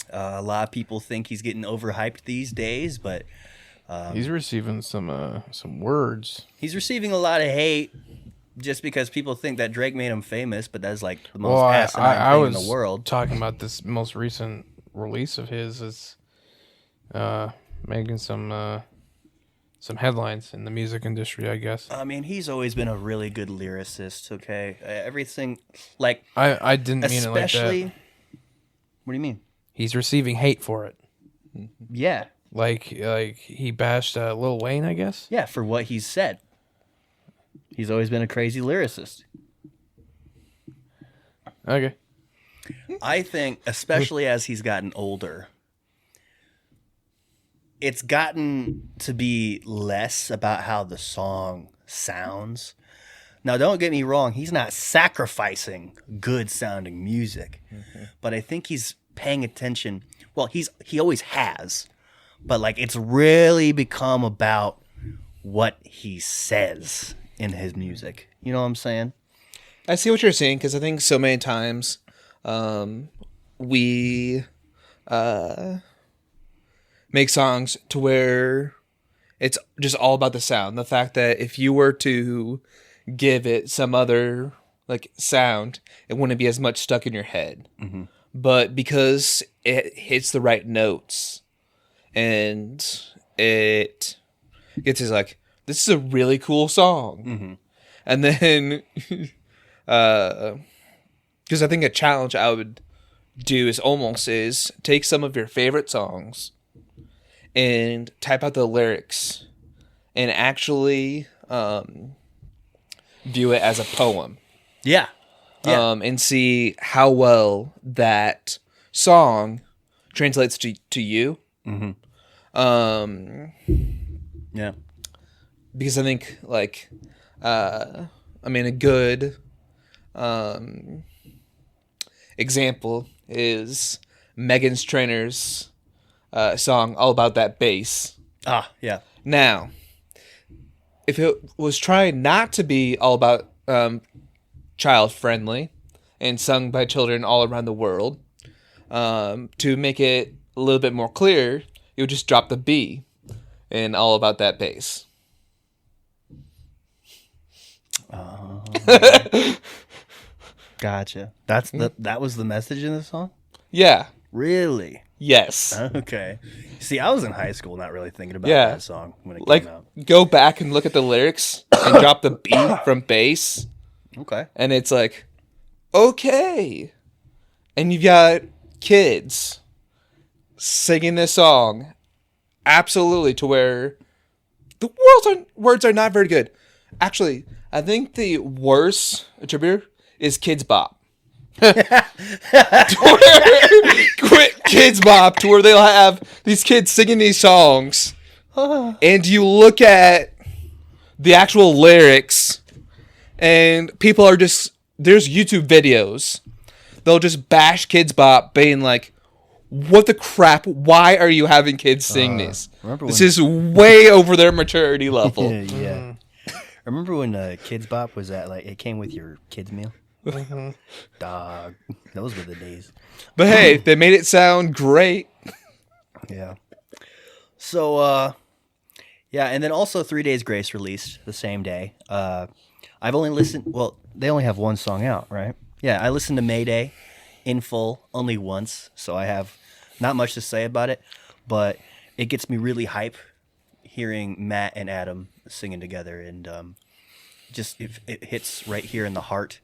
A lot of people think he's getting overhyped these days, but He's receiving some words. he's receiving a lot of hate just because people think that Drake made him famous, but that's like the most Well, asinine I thing was in the world. talking about this most recent release of his is making some headlines in the music industry, I guess. I mean, he's always been a really good lyricist. Okay, everything like I didn't mean it like especially. that. What do you mean? He's receiving hate for it. Yeah, Like he bashed Lil Wayne, I guess. yeah, for what he's said. He's always been a crazy lyricist. Okay. I think, especially as he's gotten older, it's gotten to be less about how the song sounds. Now, don't get me wrong, he's not sacrificing good sounding music, but I think he's paying attention. Well, he always has, but like it's really become about what he says in his music. You know what I'm saying? I see what you're saying, because I think so many times we make songs to where it's just all about the sound. The fact that if you were to give it some other like sound, it wouldn't be as much stuck in your head. Mm-hmm. But because it hits the right notes and it gets us like, this is a really cool song. Mm-hmm. And then because I think a challenge I would do is take some of your favorite songs and type out the lyrics and actually view it as a poem. Yeah. And see how well that song translates to you. Mm-hmm. Yeah. Because I think like a good example is Megan Trainor's song All About That Bass. Ah, yeah. Now, if it was trying not to be all about child friendly and sung by children all around the world, to make it a little bit more clear, you would just drop the B in All About That Bass. Gotcha. That was the message in the song? Yeah. Really? Yes. Okay. See, I was in high school not really thinking about Yeah. that song when it Like, came out. go back and look at the lyrics and drop the B from bass, Okay. and it's like, okay. And you've got kids singing this song absolutely to where the words are not very good. Actually, I think the worst attributor is Kids Bop. Quit Kids Bop, to where they'll have these kids singing these songs, and you look at the actual lyrics, and people are just, there's YouTube videos, they'll just bash Kids Bop, being like, what the crap, why are you having kids sing this? This is way over their maturity level. Yeah. Remember when Kids Bop was at, like, it came with your kids meal? Dog. Those were the days. But hey, they made it sound great. Yeah. So, yeah, and then also 3 Days Grace released the same day. I've only listened, well, they only have one song out, right? Yeah, I listened to Mayday in full only once, so I have not much to say about it, but it gets me really hype hearing Matt and Adam singing together, and just it hits right here in the heart.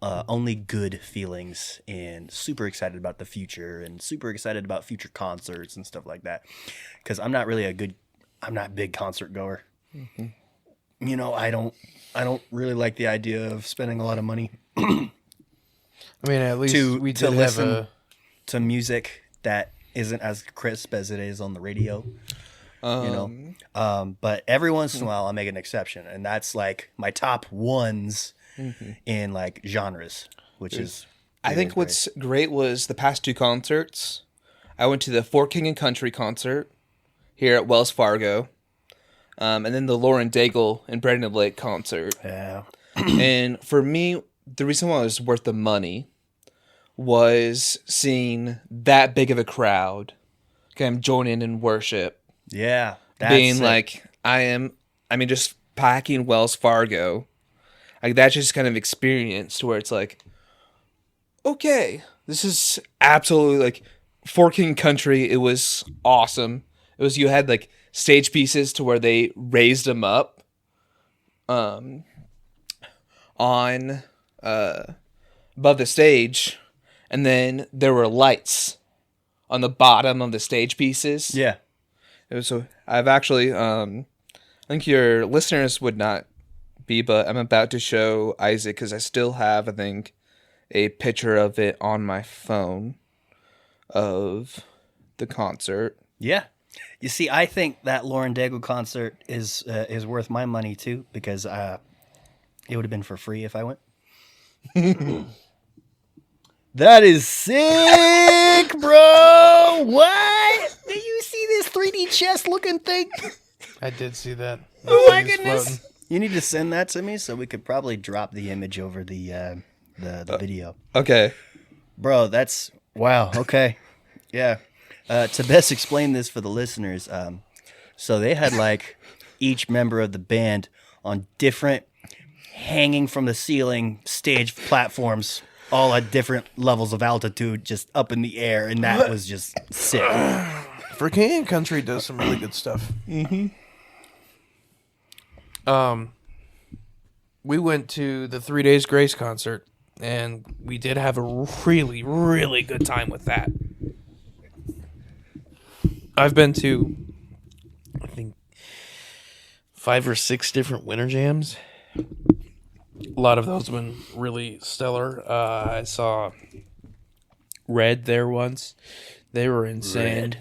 Only good feelings, and super excited about the future, and super excited about future concerts and stuff like that. Because I'm not a big concert goer. Mm-hmm. You know, I don't really like the idea of spending a lot of money. I mean, at least we did have listen to music that isn't as crisp as it is on the radio. You know, but every once in a while I make an exception, and that's like my top ones in like genres, which is I think what's great was the past two concerts. I went to the Fort King and Country concert here at Wells Fargo, and then the Lauren Daigle and Brandon Lake concert. Yeah. And for me, the reason why it was worth the money was seeing that big of a crowd kind of join in worship. Yeah. Being like, just packing Wells Fargo. Like, that's just kind of experience to where it's like, okay, this is absolutely like for King Country, it was awesome. It was, you had like stage pieces to where they raised them up on above the stage, and then there were lights on the bottom of the stage pieces. Yeah. It was, so I've actually I think your listeners would not be, but I'm about to show Isaac because I still have, I think, a picture of it on my phone of the concert. Yeah. You see, I think that Lauren Daigle concert is worth my money too, because it would have been for free if I went. That is sick, bro. What? Do you see this 3D chess looking thing? I did see that. Oh my It's goodness. floating. You need to send that to me so we could probably drop the image over the video. Okay. Bro, that's wow. Okay. Yeah. To best explain this for the listeners, so they had like each member of the band on different hanging from the ceiling stage platforms, all at different levels of altitude, just up in the air, and that was just sick. For King Country does some really good stuff. Mm-hmm. We went to the 3 Days Grace concert, and we did have a really, really good time with that. I've been to, I think, 5 or 6 different winter jams. A lot of those have been really stellar. I saw Red there once. They were insane.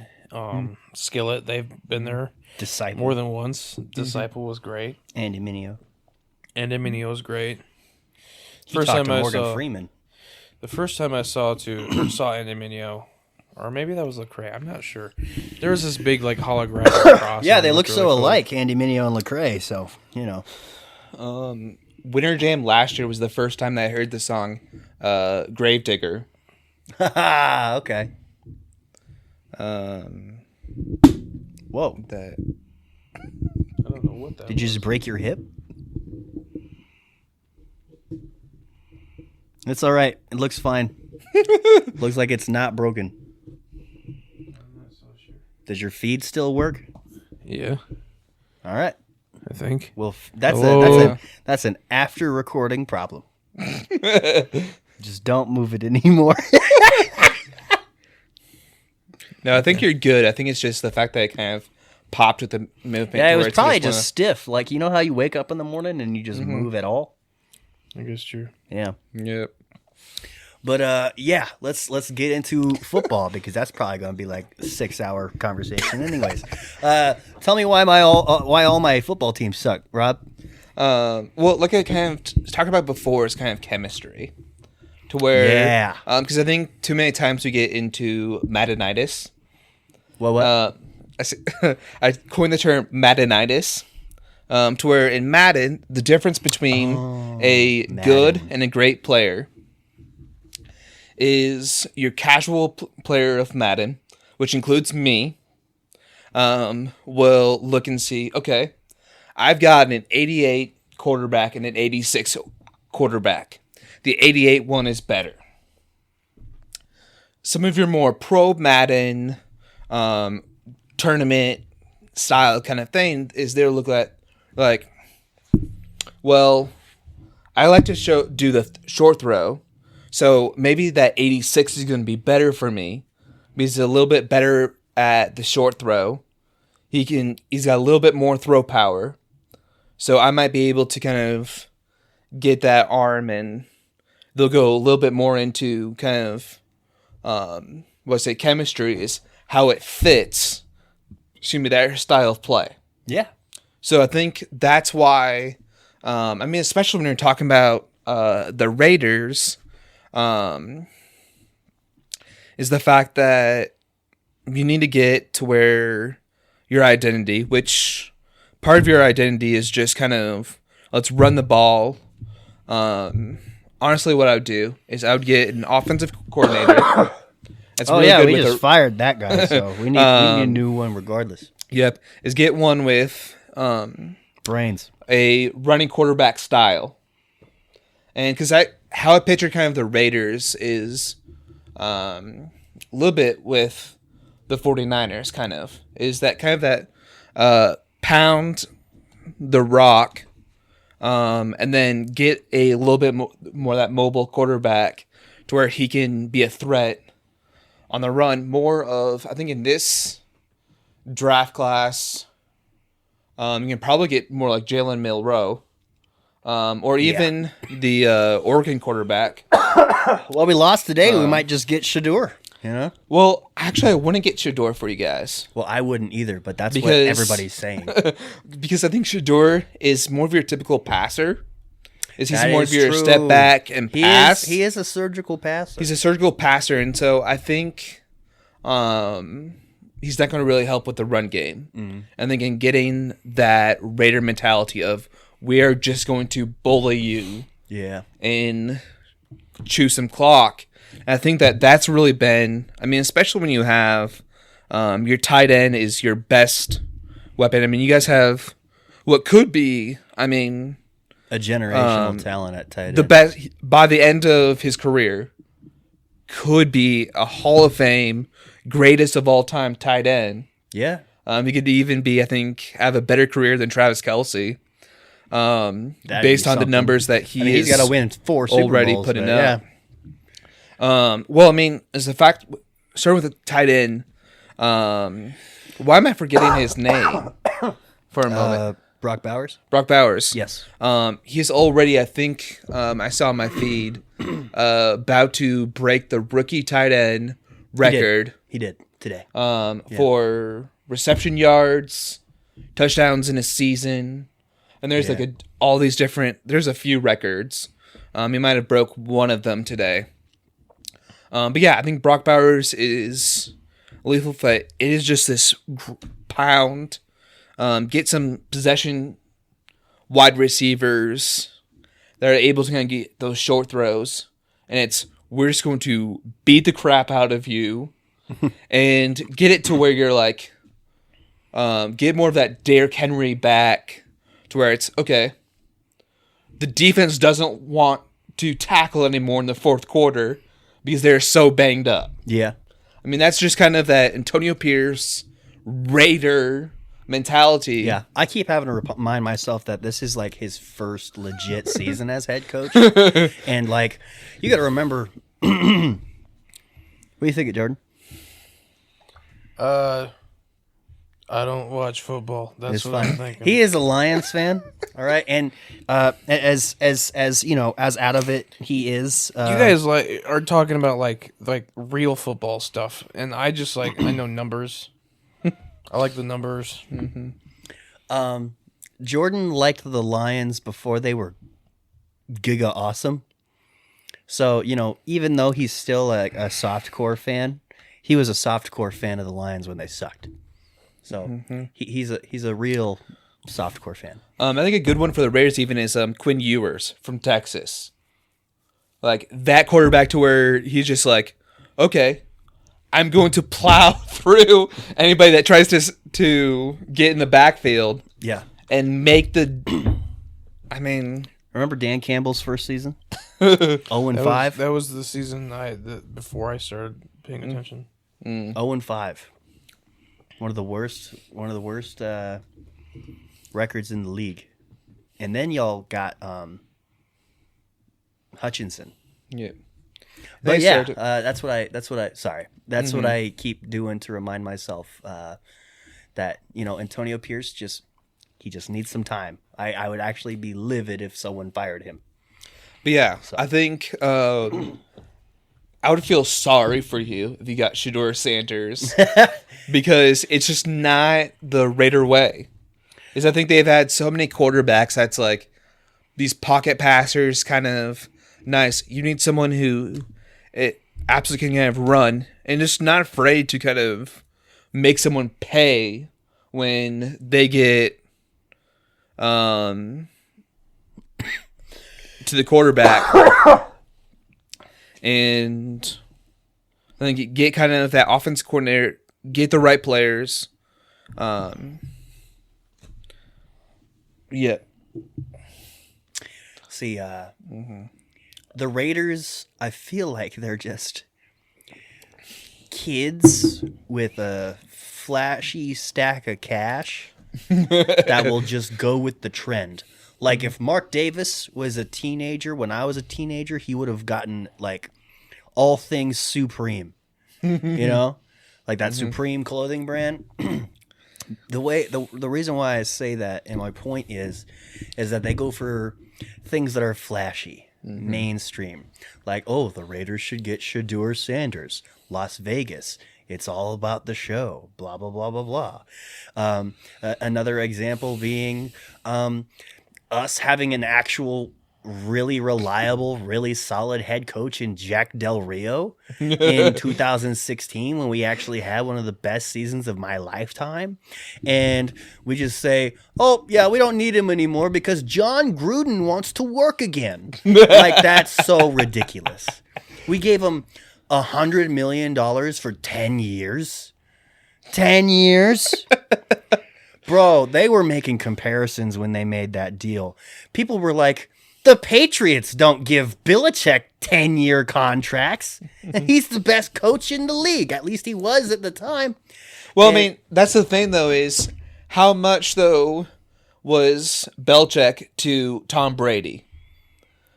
Skillet, they've been there Disciple. more than once. Disciple was great. Andy Mineo. And Eminio was great. He talked to Morgan Freeman. The first time I saw Andy Mineo, or maybe that was Lecrae, I'm not sure. There was this big like holographic cross. Yeah, and they it look looked so really cool. alike, Andy Mineo and Lecrae. So Winter Jam last year was the first time that I heard the song Gravedigger. Okay. Whoa. That I don't know what that Did you just break your hip? It's all right. It looks fine. Looks like it's not broken. I'm not so sure. Does your feed still work? Yeah, All right. I think. Well, Hello? that's an after recording problem. Just don't move it anymore. No, I think you're good. I think it's just the fact that it kind of popped with the movement. Yeah, it to was where it's probably wanna- just stiff. Like, you know how you wake up in the morning and you just move at all? I guess true. Yeah. Yep. But yeah, let's get into football because that's probably going to be like a 6-hour conversation. Anyways, tell me why all my football teams suck, Rob. Well, like I kind of talked about before, is kind of chemistry. To where, Yeah. because I think too many times we get into Madenitis. Well, what? I coined the term Madenitis. To where in Madden, the difference between a good and a great player is your casual player of Madden, which includes me, will look and see, okay, I've got an 88 quarterback and an 86 quarterback. The 88 one is better. Some of your more pro Madden tournament style kind of thing is there look at like, well, I like to do the short throw, so maybe that 86 is going to be better for me because he's a little bit better at the short throw. He's got a little bit more throw power, so I might be able to kind of get that arm, and they'll go a little bit more into kind of chemistry is how it fits. Excuse me, their style of play. Yeah. So I think that's why, especially when you're talking about the Raiders, is the fact that you need to get to where your identity, which part of your identity is just kind of, let's run the ball. Honestly, what I would do is I would get an offensive coordinator. That's Oh, really yeah, good we with just fired that guy, so we need a new one regardless. Yep, is get one with Brains. a running quarterback style. And because how I picture kind of the Raiders is a little bit with the 49ers kind of is that pound the rock and then get a little bit more that mobile quarterback to where he can be a threat on the run. More of, I think in this draft class, you can probably get more like Jalen Milroe or even the Oregon quarterback. Well, we lost today. We might just get Shador. You know? Well, actually, I wouldn't get Shador for you guys. Well, I wouldn't either, but that's what everybody's saying. Because I think Shador is more of your typical passer. He's That more is of your true. step back and pass. He is a surgical passer. He's a surgical passer, and so I think he's not going to really help with the run game. Mm-hmm. And then again, getting that Raider mentality of we are just going to bully you Yeah. and chew some clock. And I think that's really been, I mean, especially when you have your tight end is your best weapon. I mean, you guys have what could be, I mean, A generational talent at tight end. the best by the end of his career could be a Hall of Fame greatest of all time tight end. Yeah. He could even be, I think, have a better career than Travis Kelce. That'd Based be on the something. numbers that I mean, he's got to win 4 Super already Bowls, putting but up. yeah. Well, I mean, is the fact starting with the tight end. Why am I forgetting his name for a moment? Brock Bowers? Brock Bowers. Yes. He's already, I think, I saw on my feed, about to break the rookie tight end record He did today. for reception yards, touchdowns in a season, and there's all these different. There's a few records. He might have broke one of them today. But yeah, I think Brock Bowers is lethal. But it is just this pound. Get some possession wide receivers that are able to kind of get those short throws, and we're just going to beat the crap out of you and get it to where you're like, get more of that Derrick Henry back to where it's okay. The defense doesn't want to tackle anymore in the fourth quarter because they're so banged up. Yeah. I mean, that's just kind of that Antonio Pierce Raider mentality. Yeah. I keep having to remind myself that this is like his first legit season as head coach. And like, you got to remember, what do you think of Jordan? I don't watch football. That's It's what fine. I'm thinking. He is a Lions fan. All right. And as you know, as out of it he is. You guys are talking about like real football stuff, and I just I know numbers. I like the numbers. Jordan liked the Lions before they were giga awesome. So, you know, even though he's still a softcore fan, he was a softcore fan of the Lions when they sucked. So he's a real softcore fan. I think a good one for the Raiders even is Quinn Ewers from Texas. Like that quarterback to where he's just like, okay, I'm going to plow through anybody that tries to get in the backfield. Yeah. And make the. I mean, remember Dan Campbell's first season? 0-5. That was the season before I started paying attention. 0-5. One of the worst records in the league. And then y'all got Hutchinson. yeah. But They yeah, started- that's what I keep doing to remind myself that, you know, Antonio Pierce he just needs some time. I would actually be livid if someone fired him. But yeah, I think I would feel sorry for you if you got Shador Sanders because it's just not the Raider way. I think they've had so many quarterbacks that's like these pocket passers, kind of nice. You need someone who absolutely can kind of run and just not afraid to kind of make someone pay when they get to the quarterback. And I think you get kind of that offense coordinator, get the right players. Yeah. See, the Raiders, I feel like they're just kids with a flashy stack of cash that will just go with the trend. Like if Mark Davis was a teenager when I was a teenager, he would have gotten like all things Supreme, you know, like that Supreme clothing brand. The reason why I say that, and my point is that they go for things that are flashy, mainstream. Like, oh, the Raiders should get Shedeur Sanders, Las Vegas. It's all about the show, blah, blah, blah, blah, blah. Another example being us having an actual really reliable, really solid head coach in Jack Del Rio in 2016 when we actually had one of the best seasons of my lifetime. And we just say, oh, yeah, we don't need him anymore because John Gruden wants to work again. Like, that's so ridiculous. We gave him $100 million for 10 years. 10 years? Bro, they were making comparisons when they made that deal. People were like, the Patriots don't give Belichick 10-year contracts. He's the best coach in the league. At least he was at the time. Well, I mean, that's the thing, though, is how much, though, was Belichick to Tom Brady?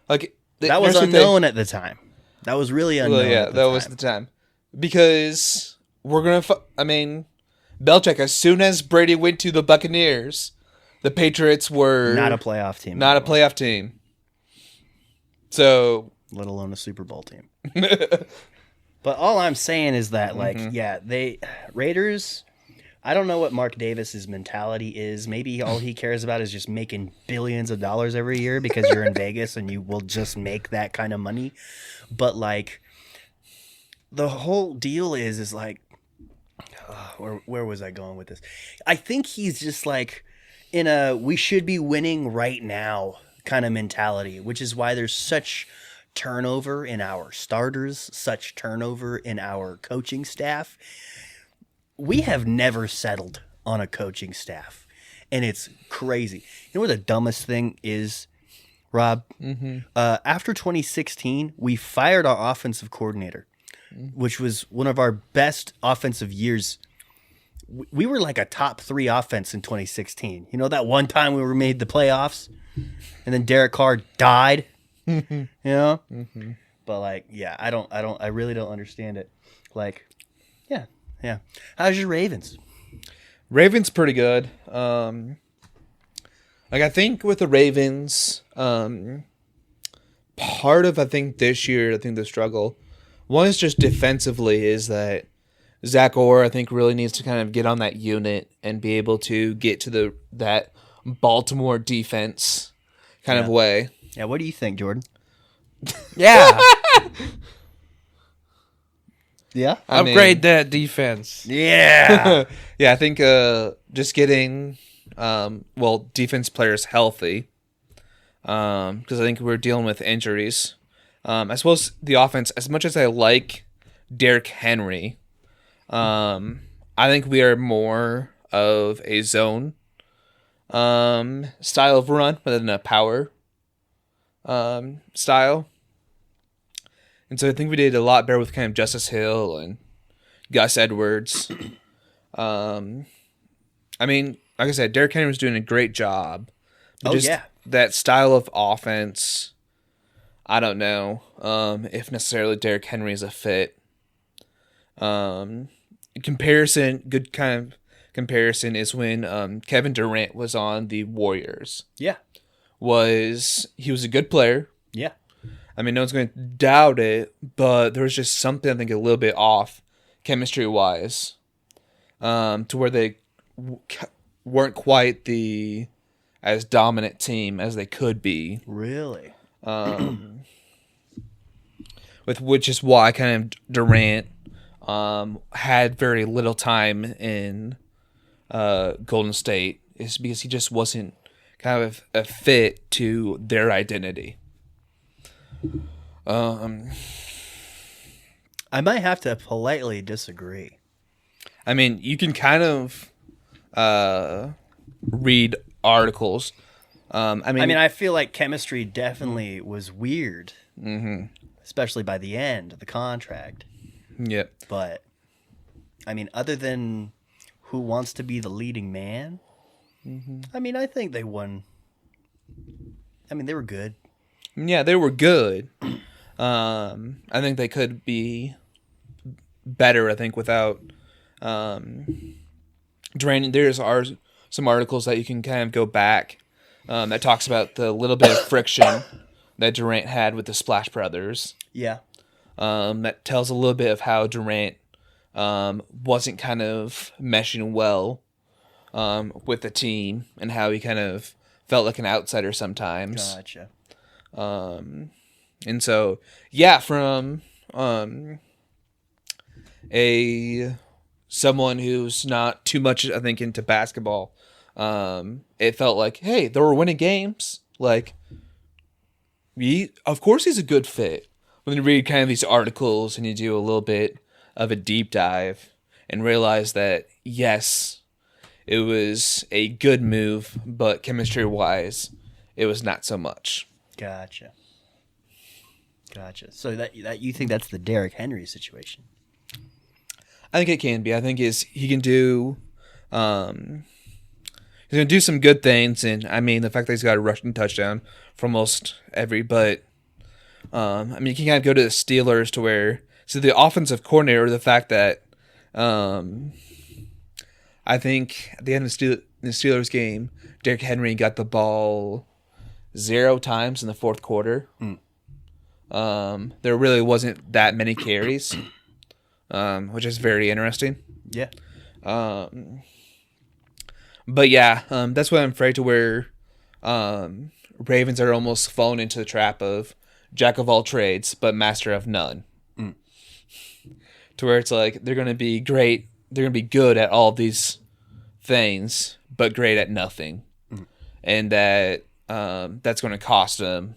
Like that was unknown at the time. That was really unknown. Well, yeah, that was the time. Because we're going to... Belichick, as soon as Brady went to the Buccaneers, the Patriots were... Not a playoff team. Not a playoff team. So... Let alone a Super Bowl team. But all I'm saying is that, like, yeah, Raiders... I don't know what Mark Davis's mentality is. Maybe all he cares about is just making billions of dollars every year because you're in Vegas and you will just make that kind of money. But, like, the whole deal is like... where was I going with this? I think he's just like in a we should be winning right now kind of mentality, which is why there's such turnover in our starters, such turnover in our coaching staff. We have never settled on a coaching staff, and it's crazy. You know what the dumbest thing is, Rob? After 2016, we fired our offensive coordinator, which was one of our best offensive years. We were like a top 3 offense in 2016. You know, that one time we were made the playoffs and then Derek Carr died, you know? But like, yeah, I really don't understand it. Like, yeah. How's your Ravens? Ravens pretty good. Like, I think with the Ravens, part of, I think this year, the struggle, one is just defensively is that Zach Orr, I think, really needs to kind of get on that unit and be able to get to that Baltimore defense kind of way. Yeah, what do you think, Jordan? Yeah. Yeah? Upgrade that defense. Yeah. Yeah, I think just getting, defense players healthy, because I think we're dealing with injuries. I suppose the offense, as much as I like Derrick Henry, I think we are more of a zone style of run rather than a power style. And so I think we did a lot better with kind of Justice Hill and Gus Edwards. I mean, like I said, Derrick Henry was doing a great job. But that style of offense, I don't know if necessarily Derrick Henry is a fit. Good kind of comparison is when Kevin Durant was on the Warriors. Yeah. He was a good player. Yeah. I mean, no one's going to doubt it, but there was just something, I think, a little bit off chemistry-wise, to where they weren't quite as dominant team as they could be. Really? Which is why kind of Durant had very little time in Golden State, is because he just wasn't kind of a fit to their identity. I might have to politely disagree. I mean, you can kind of read articles. I feel like chemistry Definitely was weird, especially by the end of the contract. Yep. But I mean, other than Who Wants to Be the Leading Man, I mean, I think they won. I mean, they were good. Yeah, they were good. I think they could be better. I think without Durant. There's some articles that you can kind of go back that talks about the little bit of friction that Durant had with the Splash Brothers. Yeah. That tells a little bit of how Durant wasn't kind of meshing well with the team and how he kind of felt like an outsider sometimes. Gotcha. And so, yeah, from someone who's not too much, I think, into basketball, it felt like, hey, they were winning games. Like, of course he's a good fit. When you read kind of these articles and you do a little bit of a deep dive and realize that, yes, it was a good move, but chemistry-wise, it was not so much. Gotcha. So that you think that's the Derrick Henry situation? I think it can be. I think he can do. He's gonna do some good things, and I mean the fact that he's got a rushing touchdown for almost every. But I mean you can kind of go to the Steelers to where the offensive coordinator, the fact that I think at the end of the Steelers game, Derrick Henry got the ball 0 times in the fourth quarter. There really wasn't that many carries, which is very interesting. Yeah. But yeah, that's what I'm afraid to where Ravens are almost falling into the trap of jack of all trades, but master of none. To where it's like they're going to be great, they're going to be good at all these things, but great at nothing. And that that's going to cost them.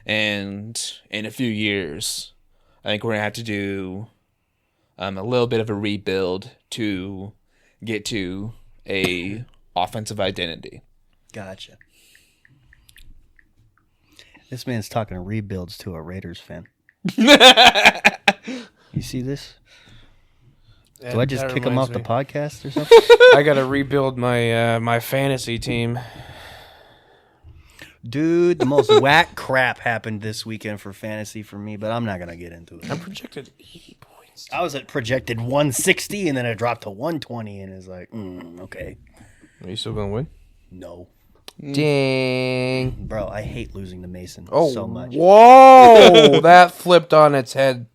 And in a few years, I think we're going to have to do a little bit of a rebuild to get to a offensive identity. Gotcha. This man's talking rebuilds to a Raiders fan. You see this? Do I just kick him off the podcast or something? I got to rebuild my my fantasy team. Dude, the most whack crap happened this weekend for fantasy for me, but I'm not going to get into it. I projected 80 points. I was at projected 160, and then it dropped to 120, and it's like, okay. Are you still going to win? No. Dang. Bro, I hate losing to Mason so much. Whoa! That flipped on its head.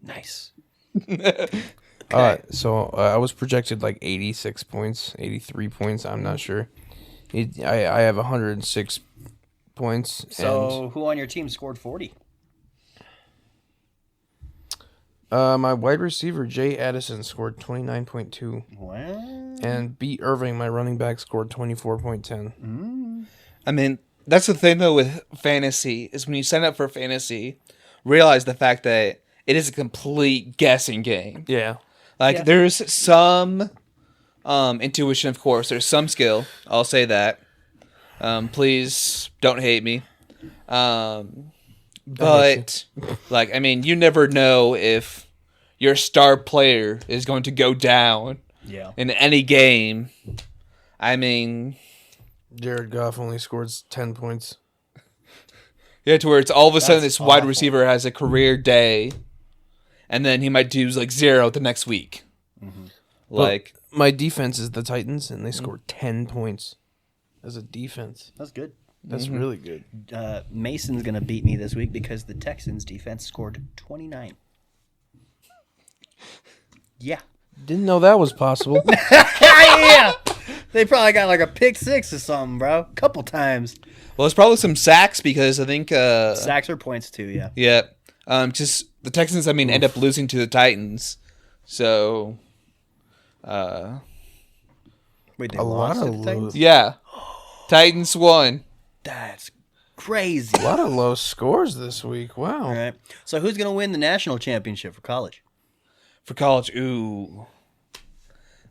Nice. So I was projected like 86 points, 83 points. I'm not sure. I have 106 points. So who on your team scored 40? My wide receiver, Jay Addison, scored 29.2. Wow. And B. Irving, my running back, scored 24.10. I mean, that's the thing, though, with fantasy, is when you sign up for fantasy, realize the fact that it is a complete guessing game. Yeah. Like, there's some intuition, of course. There's some skill. I'll say that. Please don't hate me. But, like, I mean, you never know if your star player is going to go down in any game. I mean... Jared Goff only scored 10 points. Yeah, to where it's all of a sudden this wide receiver has a career day, and then he might do, like, 0 the next week. Like... But my defense is the Titans, and they scored 10 points as a defense. That's good. That's really good. Mason's going to beat me this week because the Texans' defense scored 29. Yeah. Didn't know that was possible. Yeah. They probably got like a pick 6 or something, bro. A couple times. Well, it's probably some sacks because I think... sacks or points too, yeah. Yeah. Just the Texans, I mean, end up losing to the Titans. So... Wait, they A lot lost to of the Titans? Yeah. Titans won. That's crazy. A lot of low scores this week. Wow. All right. So who's going to win the national championship for college? For college, ooh.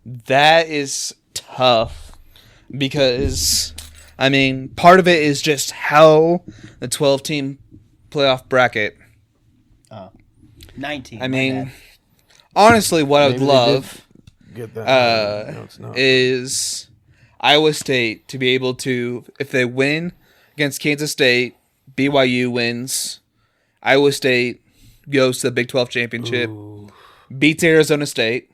That is tough. Because, I mean, part of it is just how the 12-team playoff bracket 19. I my mean, bad. honestly, what I would Maybe they love Get that. No, it's not. is Iowa State to be able to, if they win against Kansas State, BYU wins, Iowa State goes to the Big 12 championship, beats Arizona State.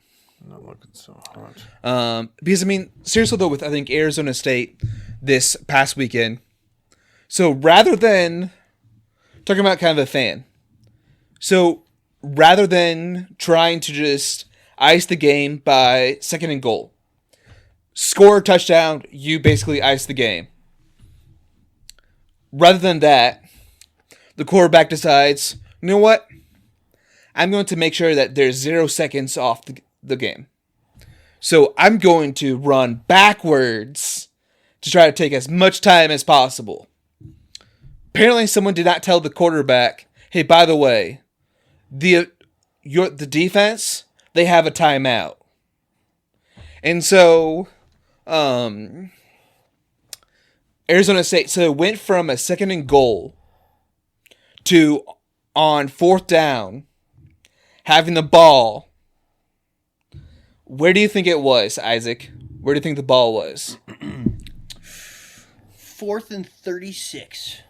Not looking so hot. Because, I mean, seriously, though, with, I think, Arizona State this past weekend, so rather than, talking about kind of a fan, so rather than trying to just ice the game by second and goal, score a touchdown, you basically ice the game. Rather than that, the quarterback decides, you know what? I'm going to make sure that there's 0 seconds off the game. So I'm going to run backwards to try to take as much time as possible. Apparently someone did not tell the quarterback, hey, by the way, the defense, they have a timeout. And so Arizona State, so it went from a second and goal to on fourth down, having the ball. Where do you think it was, Isaac? Where do you think the ball was? 4th and 36.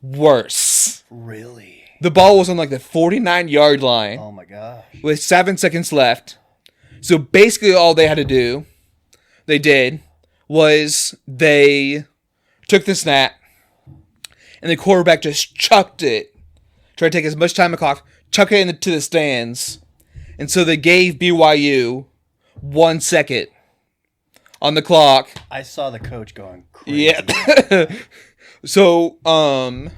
Worse. Really? The ball was on like the 49-yard line Oh my gosh. with 7 seconds left. So basically all they had to do, was they took the snap and the quarterback just chucked it. Tried to take as much time as clock, chuck it into the stands. And so they gave BYU 1 second on the clock. I saw the coach going crazy. Yeah. So, And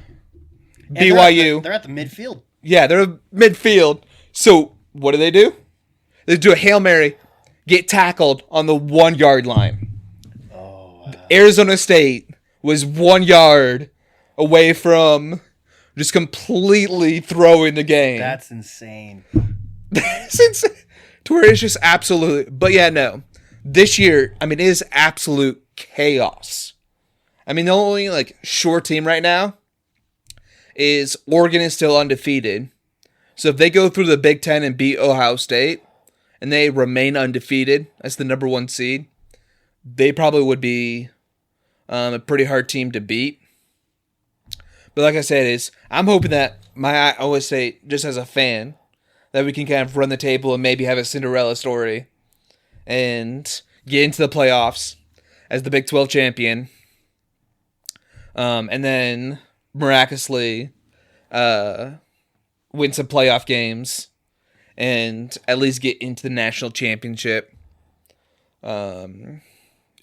BYU. They're at the midfield. Yeah, they're midfield. So what do? They do a Hail Mary, get tackled on the 1 yard line. Oh. Arizona State was 1 yard away from just completely throwing the game. That's insane. That's insane. To where it's just absolute. But yeah, no. This year, I mean, it is absolute chaos. I mean, the only like sure team right now is Oregon is still undefeated. So if they go through the Big Ten and beat Ohio State, and they remain undefeated as the number 1 seed, they probably would be a pretty hard team to beat. But like I said, I'm hoping that my Iowa State, just as a fan, that we can kind of run the table and maybe have a Cinderella story and get into the playoffs as the Big 12 champion. And then miraculously win some playoff games and at least get into the national championship. But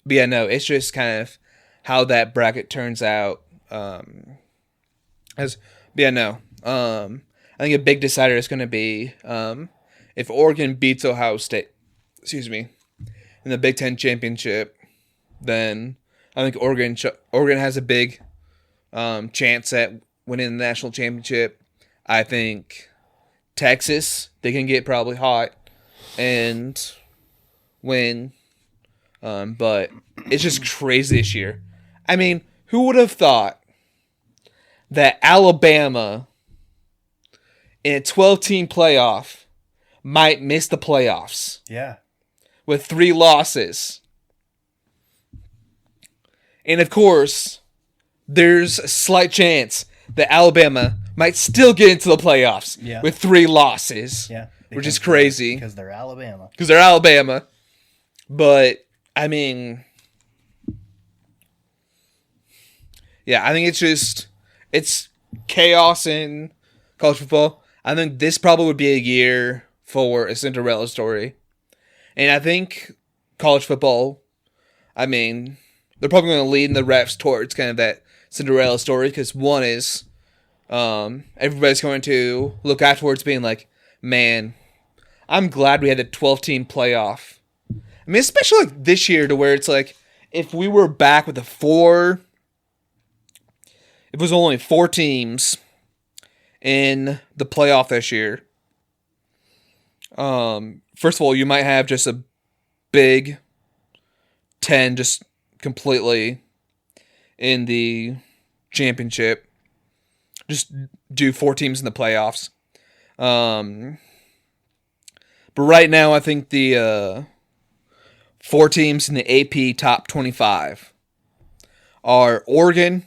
yeah, no, it's just kind of how that bracket turns out. I think a big decider is going to be if Oregon beats Ohio State, in the Big Ten championship, then I think Oregon has a big chance at winning the national championship. I think Texas, they can get probably hot and win. But it's just crazy this year. I mean, who would have thought that Alabama in a 12-team playoff might miss the playoffs Yeah. with 3 losses? And of course, there's a slight chance that Alabama might still get into the playoffs with 3 losses. Yeah. Which is crazy. Because they're Alabama. Because they're Alabama. But, I mean, yeah, I think it's chaos in college football. I think this probably would be a year for a Cinderella story. And I think college football, I mean, they're probably going to lead in the refs towards kind of that Cinderella story, because one is everybody's going to look afterwards being like, man, I'm glad we had the 12-team playoff. I mean, especially like this year, to where it's like, if we were back with if it was only 4 teams in the playoff this year, first of all, you might have just a Big 10 just completely in the championship. Just do 4 teams in the playoffs. But right now, I think the 4 teams in the AP top 25 are Oregon,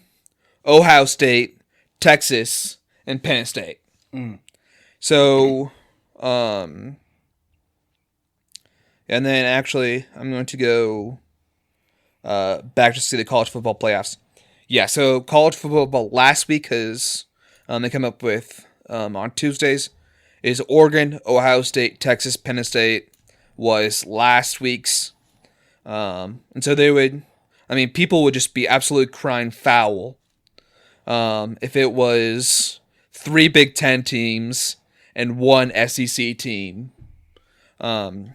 Ohio State, Texas, and Penn State. So, and then actually, I'm going to go back to see the college football playoffs. Yeah, so college football last week, because they come up with on Tuesdays, is Oregon, Ohio State, Texas, Penn State was last week's. And so people would just be absolutely crying foul if it was 3 Big Ten teams and 1 SEC team in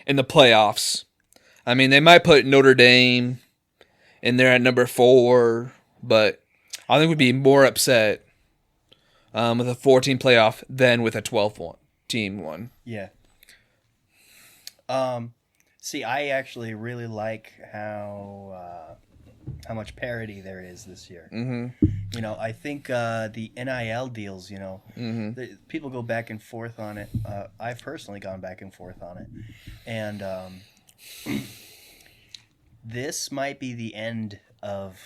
the playoffs. I mean, they might put Notre Dame in there at number 4, but I think we'd be more upset with a 14 playoff than with a 12-team one. Yeah. See, I actually really like how much parity there is this year. You know, I think the NIL deals, you know, people go back and forth on it. I've personally gone back and forth on it. And this might be the end of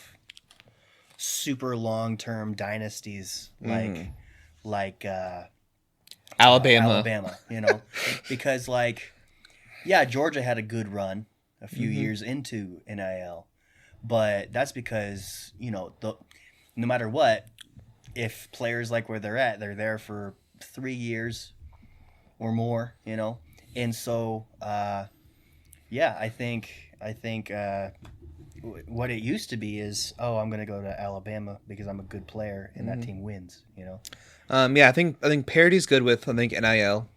super long-term dynasties like Alabama, you know, because like, yeah, Georgia had a good run a few years into NIL, but that's because, you know, no matter what, if players like where they're there for 3 years or more, you know, and so yeah, I think what it used to be is, I'm going to go to Alabama because I'm a good player and that team wins, you know. Yeah, I think parity's good with NIL.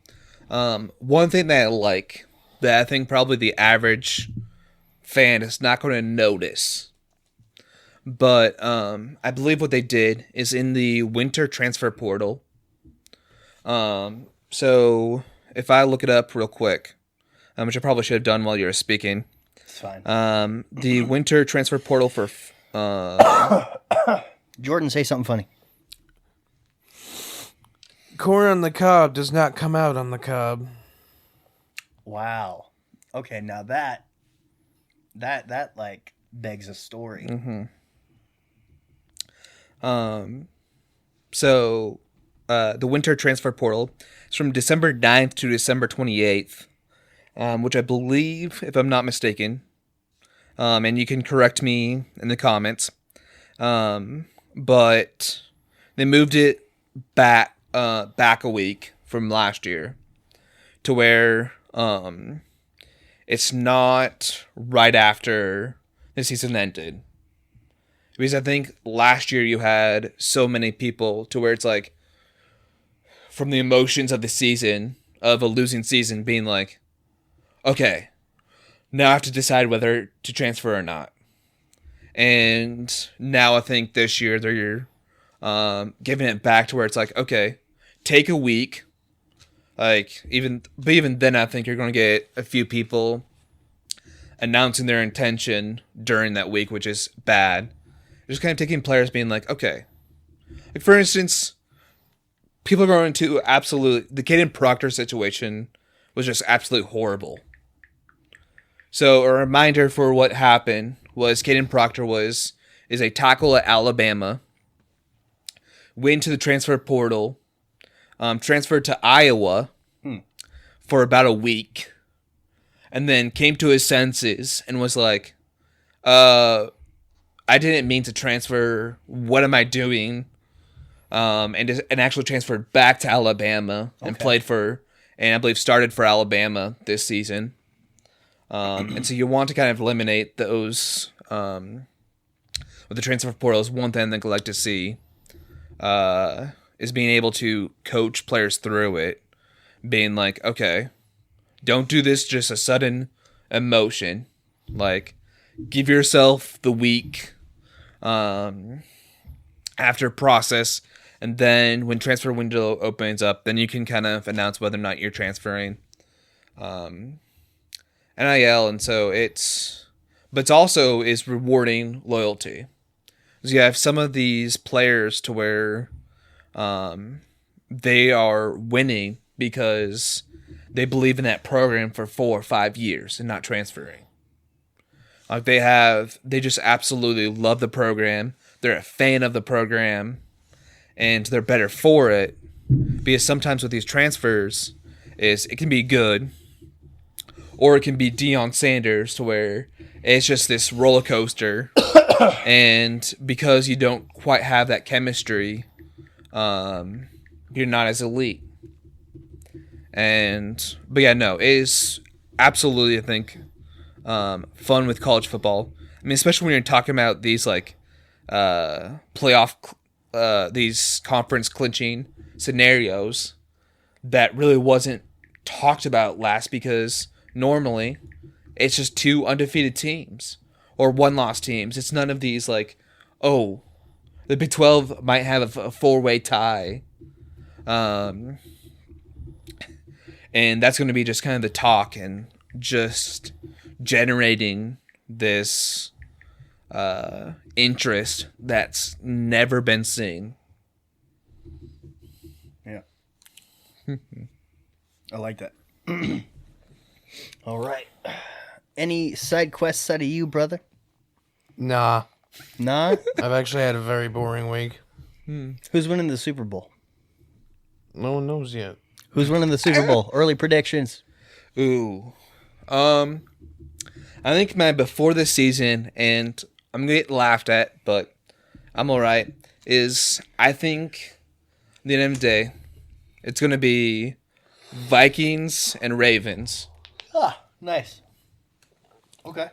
One thing that I like that I think probably the average fan is not going to notice, but I believe what they did is in the winter transfer portal. So if I look it up real quick, which I probably should have done while you were speaking. It's fine. The winter transfer portal for Jordan, say something funny. Corn on the cob does not come out on the cob. Wow. Okay, now that like begs a story. So the winter transfer portal is from December 9th to December 28th, which I believe, if I'm not mistaken, and you can correct me in the comments, but they moved it back a week from last year to where it's not right after the season ended. Because I think last year you had so many people to where it's like, from the emotions of the season, of a losing season, being like, okay, now I have to decide whether to transfer or not. And now I think this year they're giving it back to where it's like, okay, take a week. But even then, I think you're going to get a few people announcing their intention during that week, which is bad. Just kind of taking players being like, okay. Like, for instance, people are going to the Caden Proctor situation was just absolutely horrible. So a reminder for what happened was Caden Proctor is a tackle at Alabama, went to the transfer portal, transferred to Iowa for about a week, and then came to his senses and was like, I didn't mean to transfer. What am I doing? And actually transferred back to Alabama and played and I believe started for Alabama this season. And so you want to kind of eliminate those with the transfer portal. Is one thing that I'd like to see is being able to coach players through it, being like, okay, don't do this just a sudden emotion. Like, give yourself the week after process, and then when transfer window opens up, then you can kind of announce whether or not you're transferring NIL. And so it's also is rewarding loyalty. So you have some of these players to where they are winning because they believe in that program for 4 or 5 years and not transferring. Like they just absolutely love the program. They're a fan of the program, and they're better for it. Because sometimes with these transfers, it can be good, or it can be Deion Sanders, to where it's just this roller coaster, and because you don't quite have that chemistry, you're not as elite. But yeah, no, it is absolutely, I think, fun with college football. I mean, especially when you're talking about these like playoff, these conference clinching scenarios that really wasn't talked about last, because normally it's just 2 undefeated teams or 1-loss teams. It's none of these like, oh, the Big 12 might have a 4-way tie. And that's going to be just kind of the talk and just generating this interest that's never been seen. Yeah. I like that. All right. Any side quests out of you, brother? Nah, Nah? I've actually had a very boring week. Who's winning the Super Bowl? No one knows yet. Who's winning the Super Bowl? Early predictions. Ooh. I think my before this season, and I'm going to get laughed at, but I'm all right, is I think at the end of the day, it's going to be Vikings and Ravens. Ah, nice. Okay.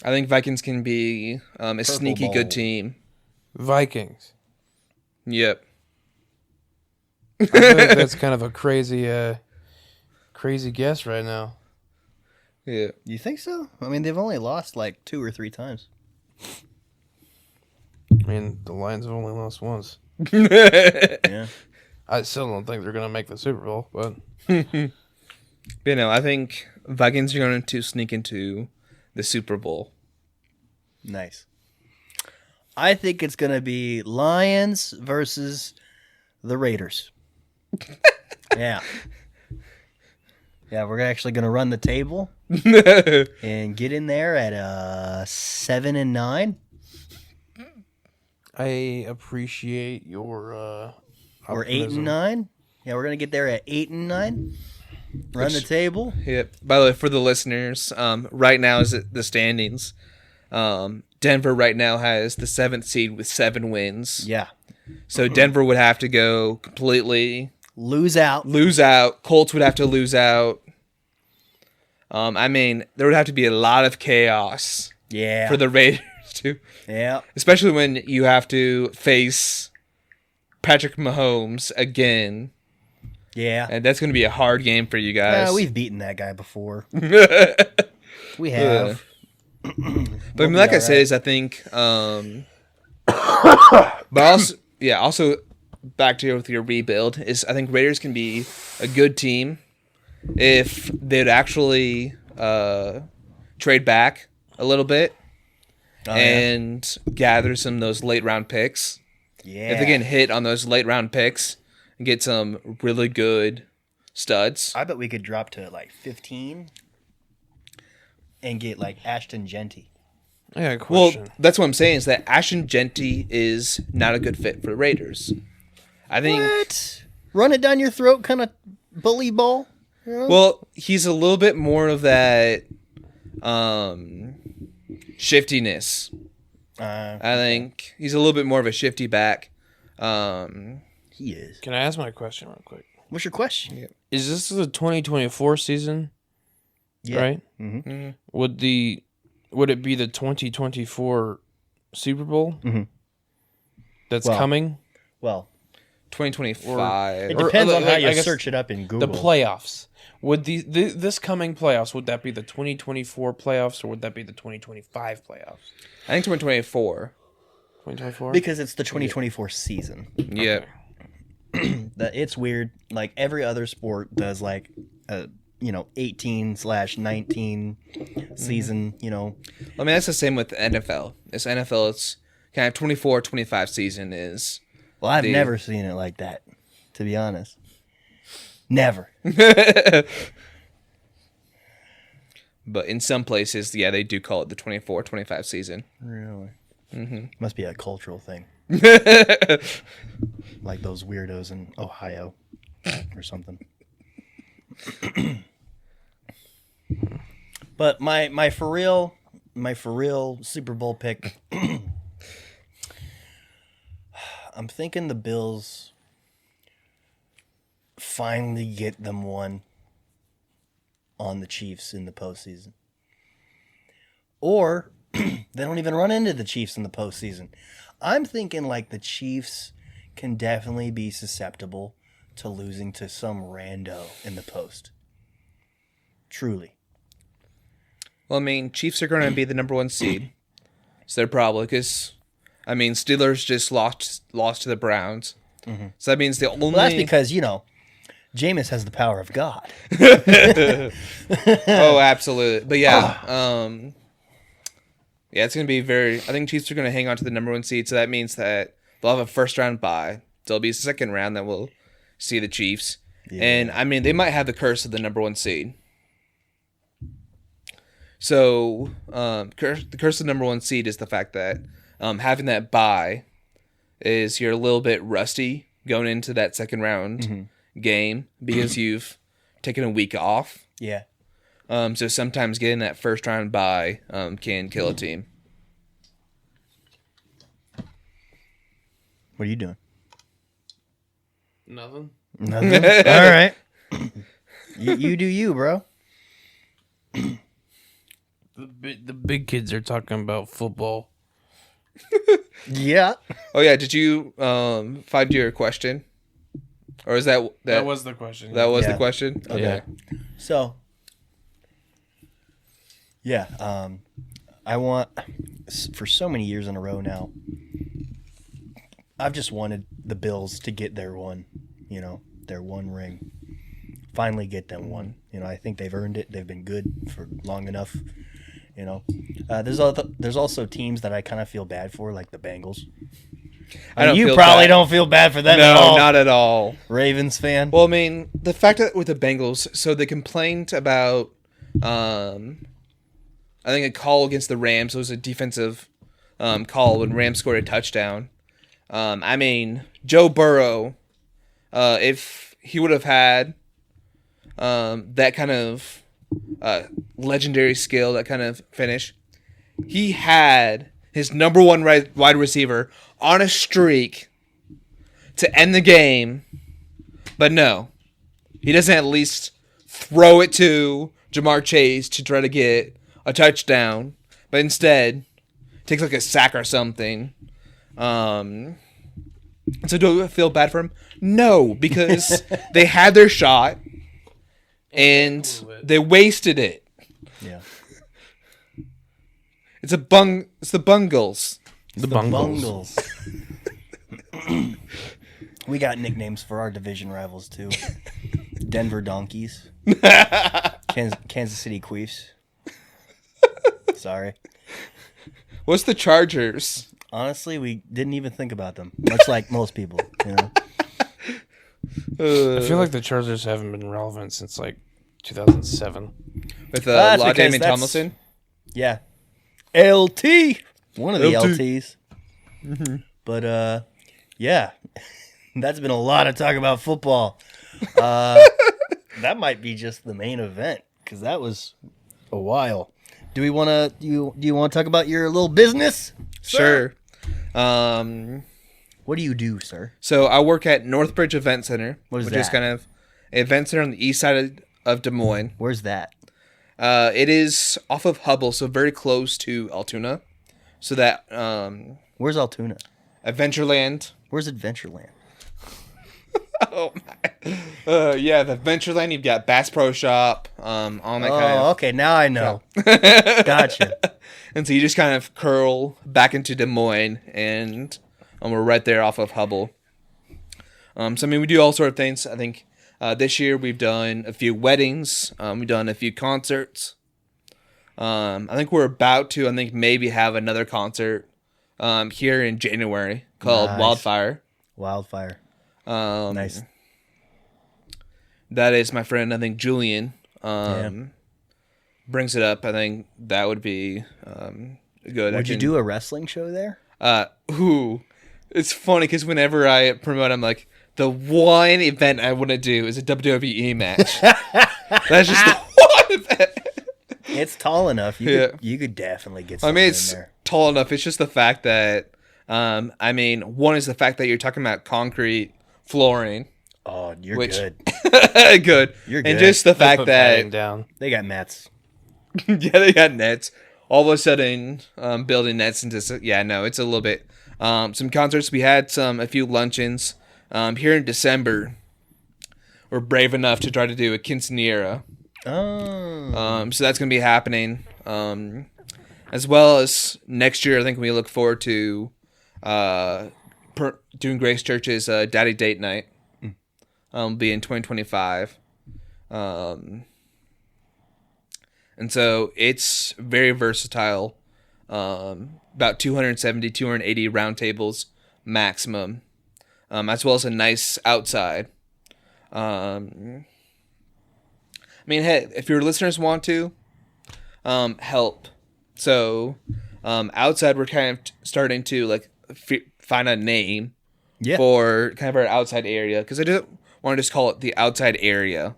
I think Vikings can be a sneaky Bowl. good team. Vikings. Yep. I feel like that's kind of a crazy guess right now. Yeah. You think so? I mean, they've only lost like 2 or 3 times. I mean, the Lions have only lost once. Yeah. I still don't think they're going to make the Super Bowl, but You know, I think Vikings are going to sneak into the Super Bowl. Nice. I think it's going to be Lions versus the Raiders. Yeah. Yeah, we're actually going to run the table and get in there at 7-9. I appreciate your Or optimism. 8-9. Yeah, we're going to get there at 8-9. Run the table. Yep. By the way, for the listeners, right now is the standings. Denver right now has the 7th seed with 7 wins. Yeah. So Denver would have to go completely Lose out. lose out. Colts would have to lose out. I mean, there would have to be a lot of chaos Yeah. for the Raiders to, Yeah. especially when you have to face Patrick Mahomes again. Yeah. And that's going to be a hard game for you guys. We've beaten that guy before. But We have. I mean, We'll like be I all said, right. is I think, but also back to with your rebuild is I think Raiders can be a good team if they'd actually trade back a little bit and gather some of those late round picks. Yeah. If they can hit on those late round picks and get some really good studs. I bet we could drop to like 15 and get like Ashton Genty. Yeah, Well, question. that's what I'm saying is that Ashton Genty is not a good fit for the Raiders. I think. What? Run it down your throat kind of bully ball? You know? Well, he's a little bit more of that shiftiness. I think he's a little bit more of a shifty back. He is. Can I ask my question real quick? What's your question? Is this the 2024 season? Yeah. Right? Mm-hmm. Would it be the 2024 Super Bowl that's Well, coming? Well, 2025. it depends or, on how like, you I guess search it up in Google. The playoffs. Would this coming playoffs, would that be the 2024 playoffs or would that be the 2025 playoffs? I think 2024. 2024? Because it's the 2024 season. Yeah. It's weird. Like every other sport does like 18/19 season, I mean, that's the same with the NFL. It's NFL, it's kind of 24-25 season is Well, I've never seen it like that, to be honest. Never. But in some places, yeah, they do call it the 24-25 season. Really? Mm-hmm. Must be a cultural thing. Like those weirdos in Ohio or something. But my for real Super Bowl pick, I'm thinking the Bills finally get them one on the Chiefs in the postseason. Or they don't even run into the Chiefs in the postseason. I'm thinking like the Chiefs can definitely be susceptible to losing to some rando in the post. Truly. Well, I mean, Chiefs are going to be the number 1 seed. So they're probably, because, I mean, Steelers just lost to the Browns. Mm-hmm. So that means the only... Well, that's because, Jameis has the power of God. Oh, absolutely. But yeah, yeah, it's going to be I think Chiefs are going to hang on to the number 1 seed, so that means that they'll have a first round bye. There'll be a second round that will see the Chiefs. Yeah. And, I mean, they might have the curse of the number 1 seed. So, the curse of the number 1 seed is the fact that having that bye is you're a little bit rusty going into that second round game because you've taken a week off. Yeah. So sometimes getting that first round bye can kill a team. What are you doing? Nothing. All right. You do you, bro. The big kids are talking about football. Yeah. Oh yeah, did you find your question? Or is that was the question? That was the question? Okay. Yeah. So, yeah, I want, for so many years in a row now, I've just wanted the Bills to get their one ring. Finally get them one. I think they've earned it. They've been good for long enough. There's also teams that I kind of feel bad for, like the Bengals. You probably don't feel bad for them at all. No, not at all. Ravens fan? Well, I mean, the fact that with the Bengals, so they complained about, I think a call against the Rams. It was a defensive call when Rams scored a touchdown. I mean, Joe Burrow, if he would have had that kind of legendary skill, that kind of finish, he had his number 1 wide receiver on a streak to end the game, but no, he doesn't at least throw it to Jamar Chase to try to get a touchdown, but instead takes like a sack or something. So do I feel bad for him? No, because they had their shot and they wasted it. Yeah. It's the Bungles. The Bungles. We got nicknames for our division rivals too. Denver Donkeys. Kansas City Queefs. Sorry. What's the Chargers? Honestly, we didn't even think about them. Much like most people, I feel like the Chargers haven't been relevant since like 2007. With because Damon Tomlinson? Yeah. LT. One of the LTs. Mm-hmm. But, yeah. That's been a lot of talk about football. That might be just the main event, because that was a while. Do we want to? Do you want to talk about your little business? Sure. What do you do, sir? So I work at Northbridge Event Center, which is kind of an event center on the east side of Des Moines. Where's that? It is off of Hubble, so very close to Altoona. So that where's Altoona? Adventureland. Where's Adventureland? Oh my. Yeah, the Adventureland. You've got Bass Pro Shop. All that kind of. Okay, now I know. Gotcha. And so you just kind of curl back into Des Moines, and we're right there off of Hubble. So I mean, we do all sort of things. I think this year we've done a few weddings. We've done a few concerts. I think we're about to, maybe have another concert here in January called Wildfire. Wildfire. Nice. That is my friend, I think, Julian. Brings it up. I think that would be good. Would you do a wrestling show there? It's funny because whenever I promote, I'm like, the one event I want to do is a WWE match. That's just the one event. It's tall enough. You could definitely get something it's in there. tall enough. It's just the fact that, one is the fact that you're talking about concrete flooring. Oh, you're good. Good. You're good. And just the fact Put padding that down. They got mats. they got nets. All of a sudden, building nets into it's a little bit. Some concerts. We had a few luncheons. Here in December, we're brave enough to try to do a quinceanera. Oh. So that's gonna be happening. As well as next year, I think we look forward to doing Grace Church's Daddy Date Night. Be in 2025. And so it's very versatile. About 270, 280 round tables maximum. As well as a nice outside. Hey, if your listeners want to, help. So, outside we're kind of starting to find a name for kind of our outside area, because I don't want to just call it the outside area.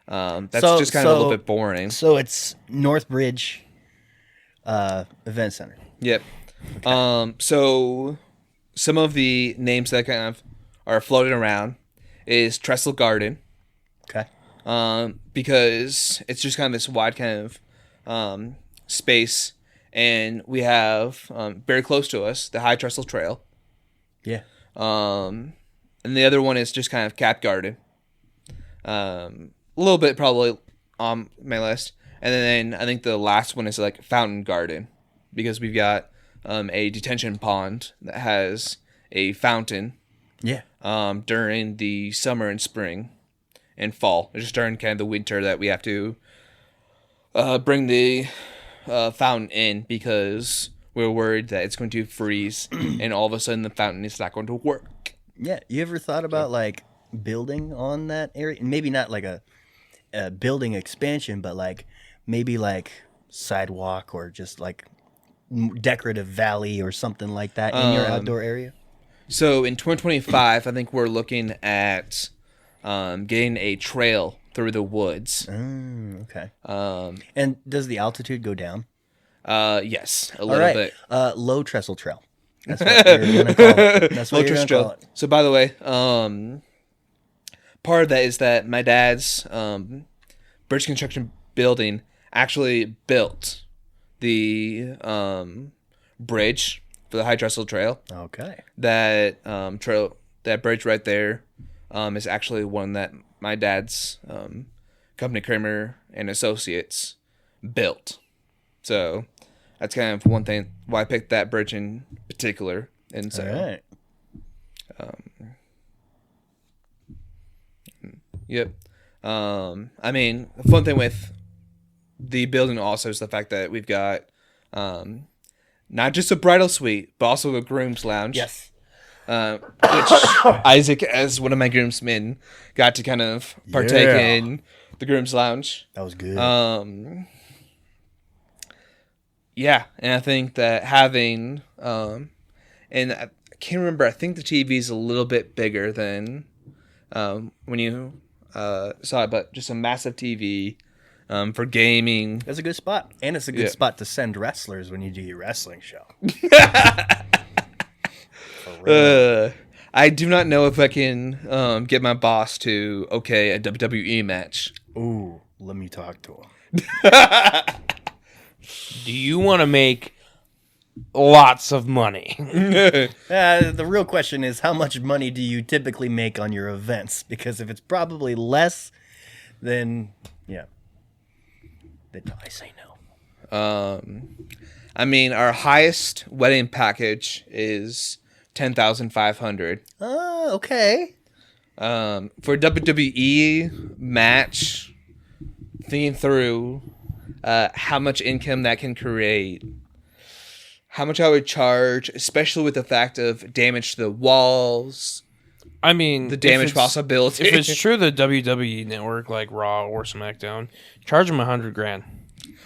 That's just kind of a little bit boring. So it's Northbridge Event Center. Yep. Okay. So some of the names that kind of are floating around is Trestle Garden. Okay. Because it's just kind of this wide kind of space, and we have very close to us the High Trestle Trail. Yeah. And the other one is just kind of Cap Garden. A little bit probably on my list, and then I think the last one is Fountain Garden, because we've got a detention pond that has a fountain. Yeah. During the summer and spring and fall. It's just during kind of the winter that we have to bring the fountain in, because we're worried that it's going to freeze and all of a sudden the fountain is not going to work. Yeah. You ever thought about building on that area? Maybe not a building expansion, but maybe sidewalk or just decorative valley or something like that in your outdoor area? So in 2025, I think we're looking at getting a trail through the woods. Okay. And does the altitude go down? Yes, a little bit. Low Trestle Trail. That's what you're going to call it. That's what you're going to call it. So by the way, part of that is that my dad's bridge construction building actually built the bridge for the High Trestle Trail. Okay. That that bridge right there is actually one that my dad's company, Cramer and Associates, built. So that's kind of one thing why I picked that bridge in particular. And so, all right. Yep. The fun thing with the building also is the fact that we've got not just a bridal suite, but also a groom's lounge. Yes. Which Isaac, as one of my groomsmen, got to kind of partake in the groom's lounge. That was good. Yeah, and I think that having, and I can't remember, I think the TV is a little bit bigger than when you saw it, but just a massive TV for gaming. That's a good spot. And it's a good spot to send wrestlers when you do your wrestling show. I do not know if I can get my boss to a WWE match. Ooh, let me talk to him. Do you want to make lots of money? The real question is, how much money do you typically make on your events? Because if it's probably less, then I say no. Our highest wedding package is $10,500. Oh, okay. For WWE match, thinking through how much income that can create, how much I would charge, especially with the fact of damage to the walls, I mean, the damage possibility. If it's true, the WWE network, like Raw or SmackDown, charge them $100,000.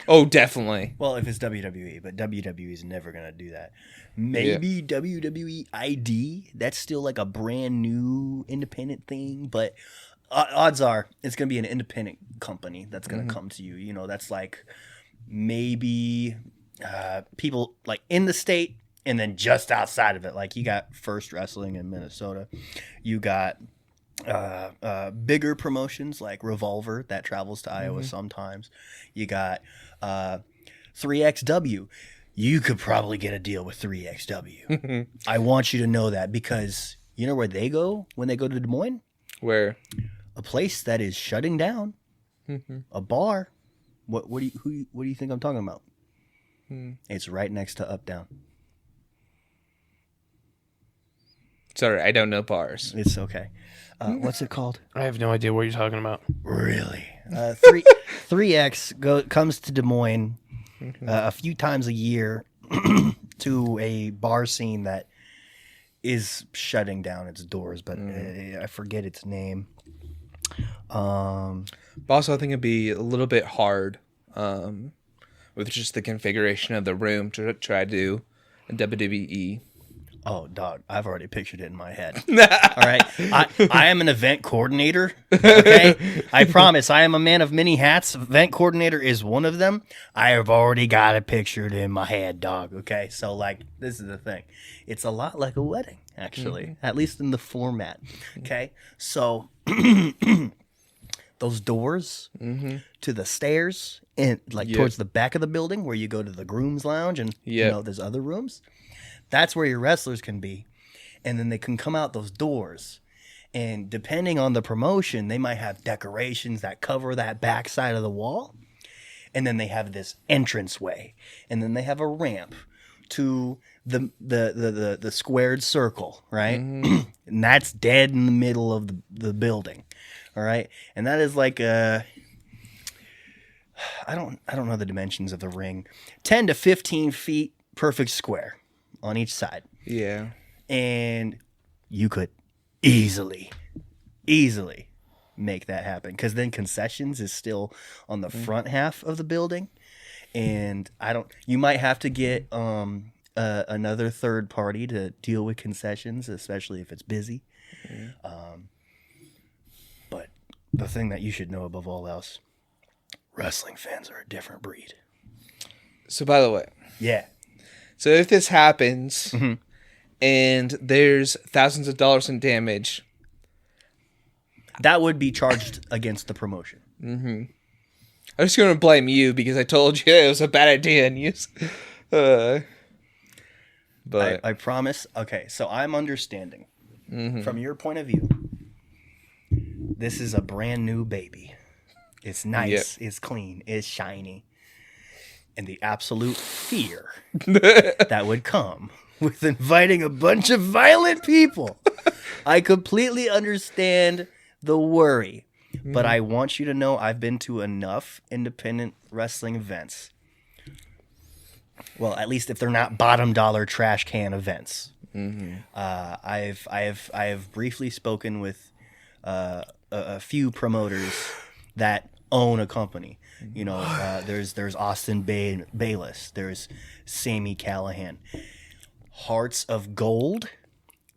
Oh, definitely. Well, if it's WWE, but WWE is never gonna do that. Maybe WWE ID. That's still like a brand new independent thing, but odds are it's gonna be an independent company that's gonna come to you. You know, that's like maybe people like in the state and then just outside of it. Like you got First Wrestling in Minnesota, you got bigger promotions like Revolver that travels to Iowa sometimes. You got 3XW. You could probably get a deal with 3XW. I want you to know that because you know where they go when they go to Des Moines? Where? A place that is shutting down. A bar. What do you think I'm talking about? It's right next to Up Down. Sorry, I don't know bars. It's okay. What's it called? I have no idea what you're talking about. Really? 3X comes to Des Moines a few times a year to a bar scene that is shutting down its doors, but I forget its name. Also, I think it'd be a little bit hard with just the configuration of the room to try to do a WWE. Oh, dog, I've already pictured it in my head. All right. I am an event coordinator, okay? I promise. I am a man of many hats. Event coordinator is one of them. I have already got it pictured in my head, dog, okay? So, like, this is the thing. It's a lot like a wedding, actually, at least in the format, okay? So, those doors to the stairs and, like, towards the back of the building where you go to the groom's lounge and, you know, there's other rooms. That's where your wrestlers can be. And then they can come out those doors. And depending on the promotion, they might have decorations that cover that back side of the wall. And then they have this entranceway. And then they have a ramp to the squared circle, right? And that's dead in the middle of the building. All right. And that is like I don't know the dimensions of the ring. 10 to 15 feet, perfect square on each side. Yeah. And you could easily make that happen because then concessions is still on the front half of the building. And you might have to get another third party to deal with concessions, especially if it's busy. But the thing that you should know above all else, wrestling fans are a different breed. So, by the way. Yeah. So if this happens and there's thousands of dollars in damage, that would be charged against the promotion. I'm just going to blame you because I told you it was a bad idea and use. But I promise. Okay, so I'm understanding from your point of view. This is a brand new baby. It's nice. It's clean. It's shiny. And the absolute fear that would come with inviting a bunch of violent people. I completely understand the worry, but I want you to know I've been to enough independent wrestling events. Well, at least if they're not bottom dollar trash can events. I've briefly spoken with a few promoters that own a company. You know, there's Austin Bayless, there's Sami Callihan, Hearts of Gold.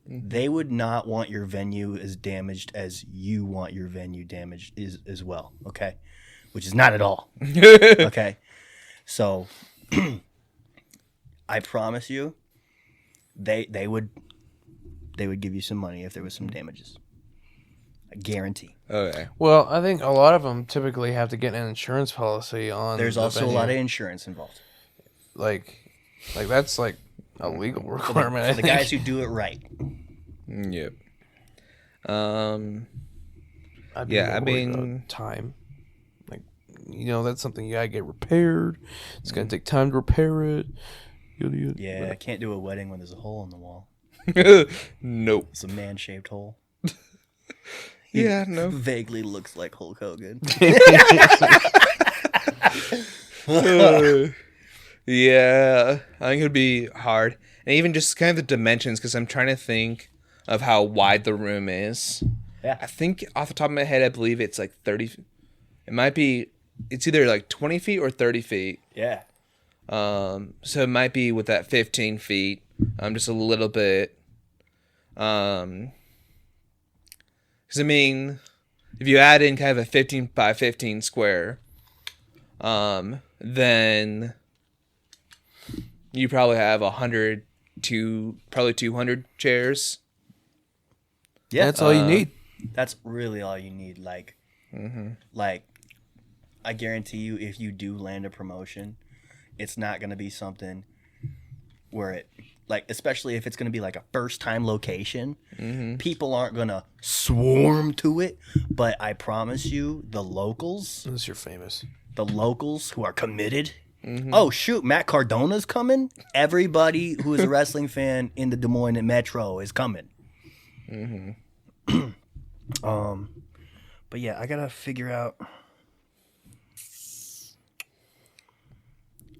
They would not want your venue as damaged as you want your venue damaged as well. Okay, which is not at all. Okay, so I promise you, they would give you some money if there was some damages. I guarantee. Okay. Well, I think a lot of them typically have to get an insurance policy on. There's the also venue. a lot of insurance involved. Like that's like a legal requirement. For the guys who do it right. Yep. I mean, time. Like, you know, that's something you gotta get repaired. It's gonna take time to repair it. Yeah, I can't do a wedding when there's a hole in the wall. Nope. It's a man-shaped hole. Yeah, no. Vaguely looks like Hulk Hogan. Yeah, I think it would be hard. And even just kind of the dimensions, because I'm trying to think of how wide the room is. Yeah. I think off the top of my head, I believe it's like 30. It might be, it's either like 20 feet or 30 feet. Yeah. So it might be with that 15 feet, just a little bit. Because I mean, if you add in kind of a 15 by 15 square, then you probably have 100 to probably 200 chairs. Yeah. That's all you need. That's really all you need. Like, like, I guarantee you, if you do land a promotion, it's not going to be something where it, like, especially if it's going to be like a first time location, people aren't going to swarm to it. But I promise you, the locals Unless you're famous. who are committed. Oh, shoot, Matt Cardona's coming. Everybody who is a wrestling fan in the Des Moines Metro is coming. But yeah, I gotta figure out.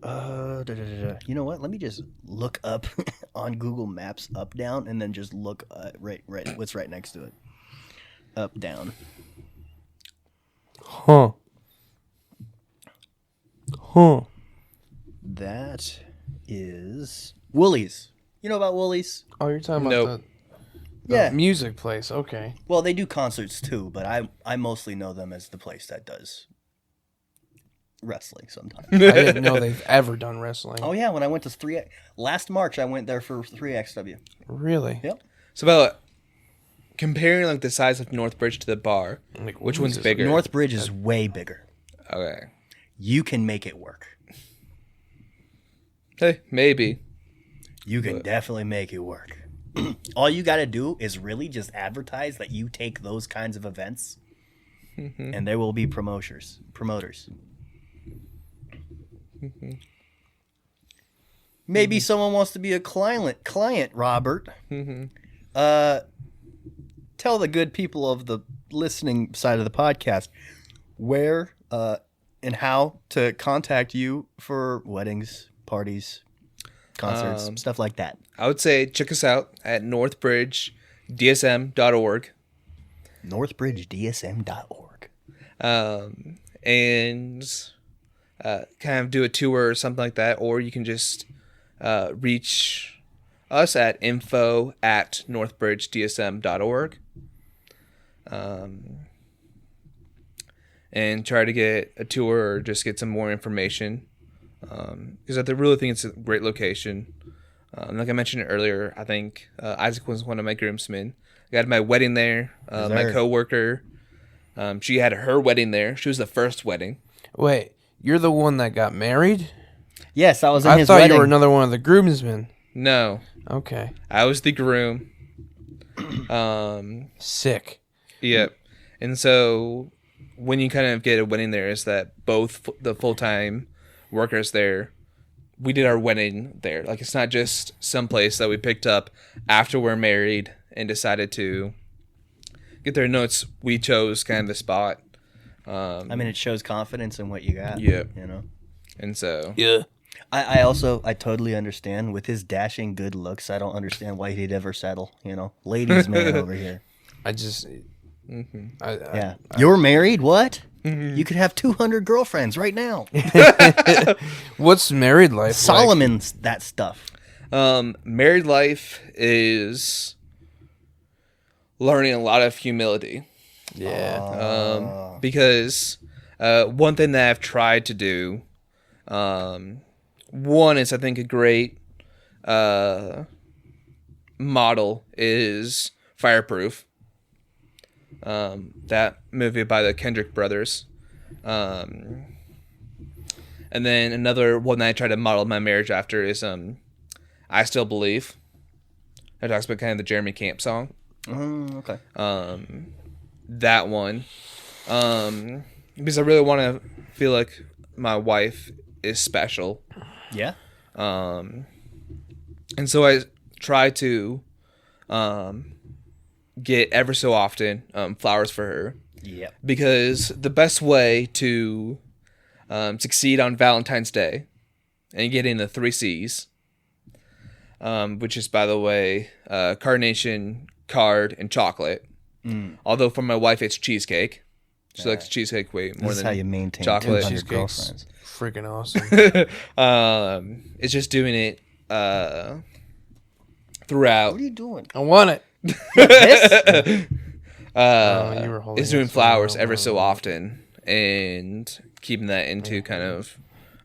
You know what? Let me just look up on Google Maps up down, and then just look right what's right next to it. Up down. Huh. That is Woolies. You know about Woolies? Oh, you're talking Nope. about the Yeah. music place. Okay. Well, they do concerts too, but I mostly know them as the place that does wrestling sometimes. I didn't know they've ever done wrestling. Oh yeah, when I went to last March, I went there for 3XW. Really? Yep. So about comparing like the size of Northbridge to the bar, Like, which what one's is this? bigger? Northbridge is way bigger. Okay. You can make it work. Hey, maybe. You can definitely make it work. All you got to do is really just advertise that you take those kinds of events, and there will be promoters. Maybe someone wants to be a client, Robert. Tell the good people of the listening side of the podcast where and how to contact you for weddings, parties, concerts, stuff like that. I would say check us out at northbridgedsm.org. northbridgedsm.org. And kind of do a tour or something like that, or you can just reach us at info@northbridgedsm.org, and try to get a tour or just get some more information, because I really think it's a great location. Like I mentioned earlier, I think Isaac was one of my groomsmen. I got my wedding there. My coworker, she had her wedding there. She was the first wedding. Wait, you're the one that got married? Yes, I was in I his thought wedding. you were another one of the groomsmen. No, Okay. I was the groom. Sick. Yep. And so when you kind of get a wedding there, is that both the full-time workers there, we did our wedding there. Like, it's not just some place that we picked up after we're married and decided to get there. No, we chose kind of the spot. I mean, it shows confidence in what you got. Yeah. You know? And so, Yeah. I totally understand with his dashing good looks. I don't understand why he'd ever settle. You know, ladies' man over here. I just. Yeah, you're married. What? You could have 200 girlfriends right now. What's married life Solomon's that stuff. married life is learning a lot of humility. like? Yeah. Because one thing that I've tried to do, one is I think a great model is Fireproof. That movie by the Kendrick brothers. And then another one that I try to model my marriage after is I Still Believe. That talks about kind of the Jeremy Camp song. Okay. That one. Because I really want to feel like my wife is special. Yeah. And so I try to get ever so often flowers for her. Yep. Because the best way to succeed on Valentine's Day and getting the 3 C's, which is, by the way, carnation, card, and chocolate. Although for my wife, it's cheesecake. She likes cheesecake way more This is than how you maintain chocolate. 200 Cheesecake's girlfriends. freaking awesome. It's just doing it throughout. What are you doing? I want it. This? You were holding Is doing it so flowers well. ever so often and keeping that into kind of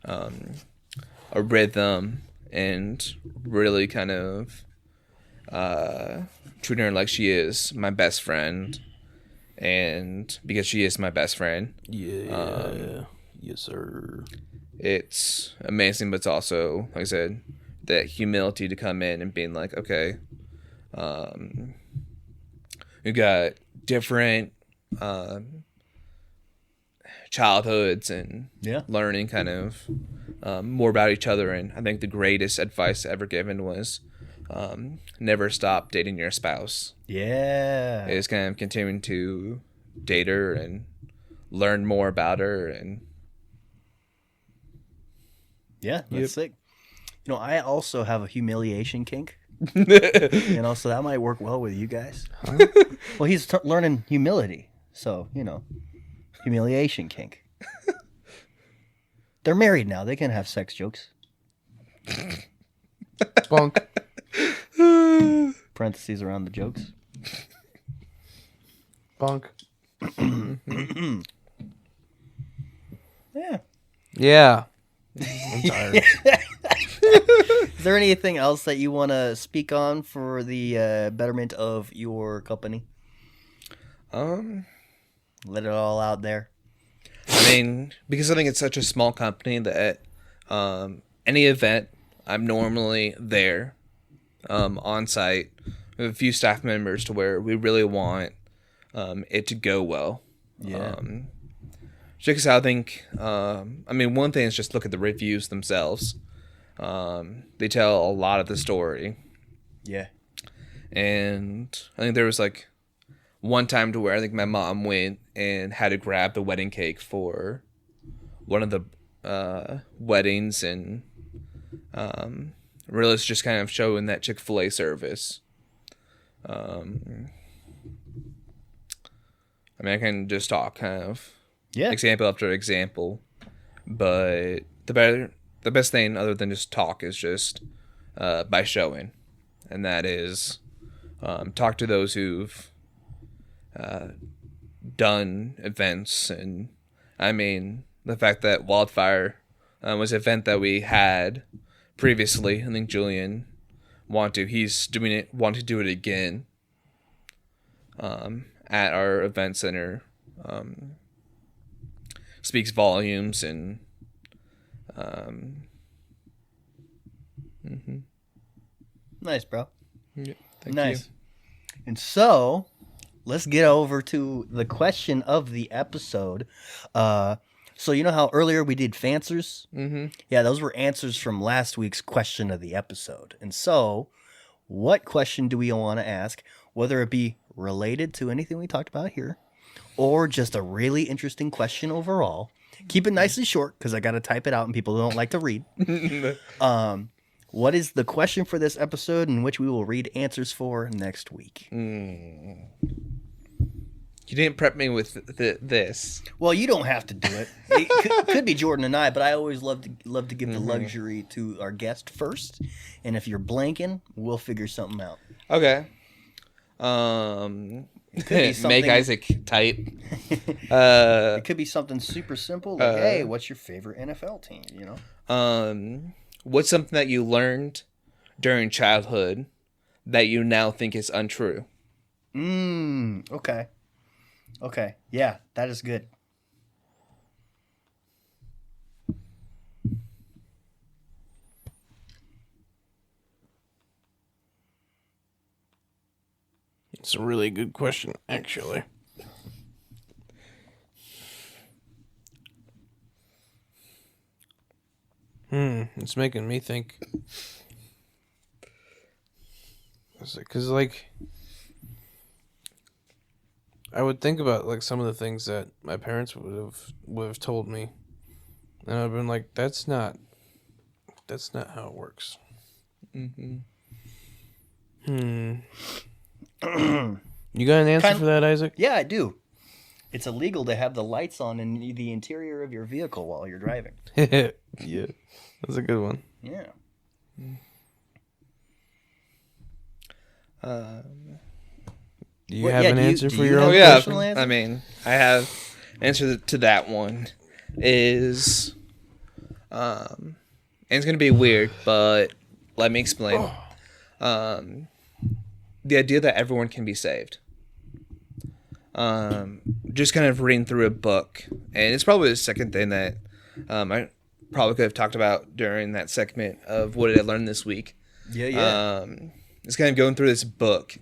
a rhythm and really kind of treating her like she is my best friend, and because she is my best friend, Yes, sir. it's amazing. But it's also, like I said, that humility to come in and being like, okay, we got different childhoods and learning kind of more about each other. And I think the greatest advice ever given was never stop dating your spouse. Yeah. Is kind of continuing to date her and learn more about her. And Yeah, that's sick. You know, I also have a humiliation kink. You know, so that might work well with you guys. Well, he's learning humility, so you know, humiliation kink. They're married now; they can have sex jokes. Bunk. Parentheses around the jokes. Bunk. Yeah. Yeah. I'm tired. Is there anything else that you want to speak on for the betterment of your company? Let it all out there. I mean, because I think it's such a small company that any event, I'm normally there on site with a few staff members to where we really want it to go well. Yeah. Because I think, I mean, one thing is just look at the reviews themselves. They tell a lot of the story. Yeah. And I think there was like one time to where I think my mom went and had to grab the wedding cake for one of the weddings, and really it's just kind of showing that Chick-fil-A service. I mean, I can just talk kind of example after example, but the best thing other than just talk is just by showing, and that is talk to those who've done events. And I mean, the fact that Wildfire was an event that we had previously, I think Julian he's doing it, want to do it again at our event center. Speaks volumes. And Nice, bro. thank Nice. you. And so, let's get over to the question of the episode. So you know how earlier we did fanswers? Mm-hmm. Yeah, those were answers from last week's question of the episode. And so, what question do we want to ask, whether it be related to anything we talked about here, or just a really interesting question overall? Keep it nice and short, because I got to type it out and people don't like to read. What is the question for this episode, in which we will read answers for next week? You didn't prep me with this. Well, you don't have to do it. It could be Jordan and I, but I always love to give the luxury to our guest first. And if you're blanking, we'll figure something out. Okay. It could be something, Make Isaac type. it could be something super simple, like, hey, what's your favorite NFL team? You know. What's something that you learned during childhood that you now think is untrue? Okay. Okay. Yeah, that is good. It's a really good question, actually. It's making me think. Because, like, I would think about, like, some of the things that my parents would have told me. And I've been like, that's not That's not how it works. Mm-hmm. You got an answer Kind- for that, Isaac? Yeah, I do. It's illegal to have the lights on in the interior of your vehicle while you're driving. Yeah, that's a good one. Yeah. Do you Well, have yeah, an do you- answer do for you your have own a yeah, personal answer? I mean, I have answer to that one is, and it's gonna be weird, but let me explain. The idea that everyone can be saved. Just kind of reading through a book, and it's probably the second thing that I probably could have talked about during that segment of what did I learn this week. Yeah. It's kind of going through this book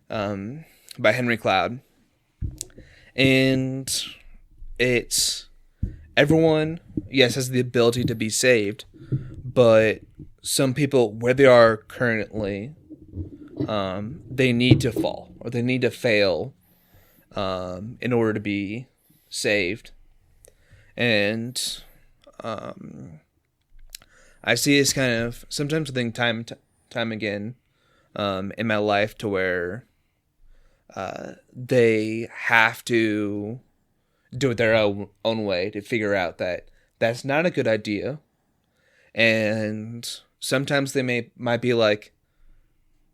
by Henry Cloud, and it's everyone, yes, has the ability to be saved, but some people, where they are currently, they need to fall or they need to fail in order to be saved. And I see this kind of sometimes I think time again in my life to where they have to do it their own way to figure out that that's not a good idea. And sometimes they might be like,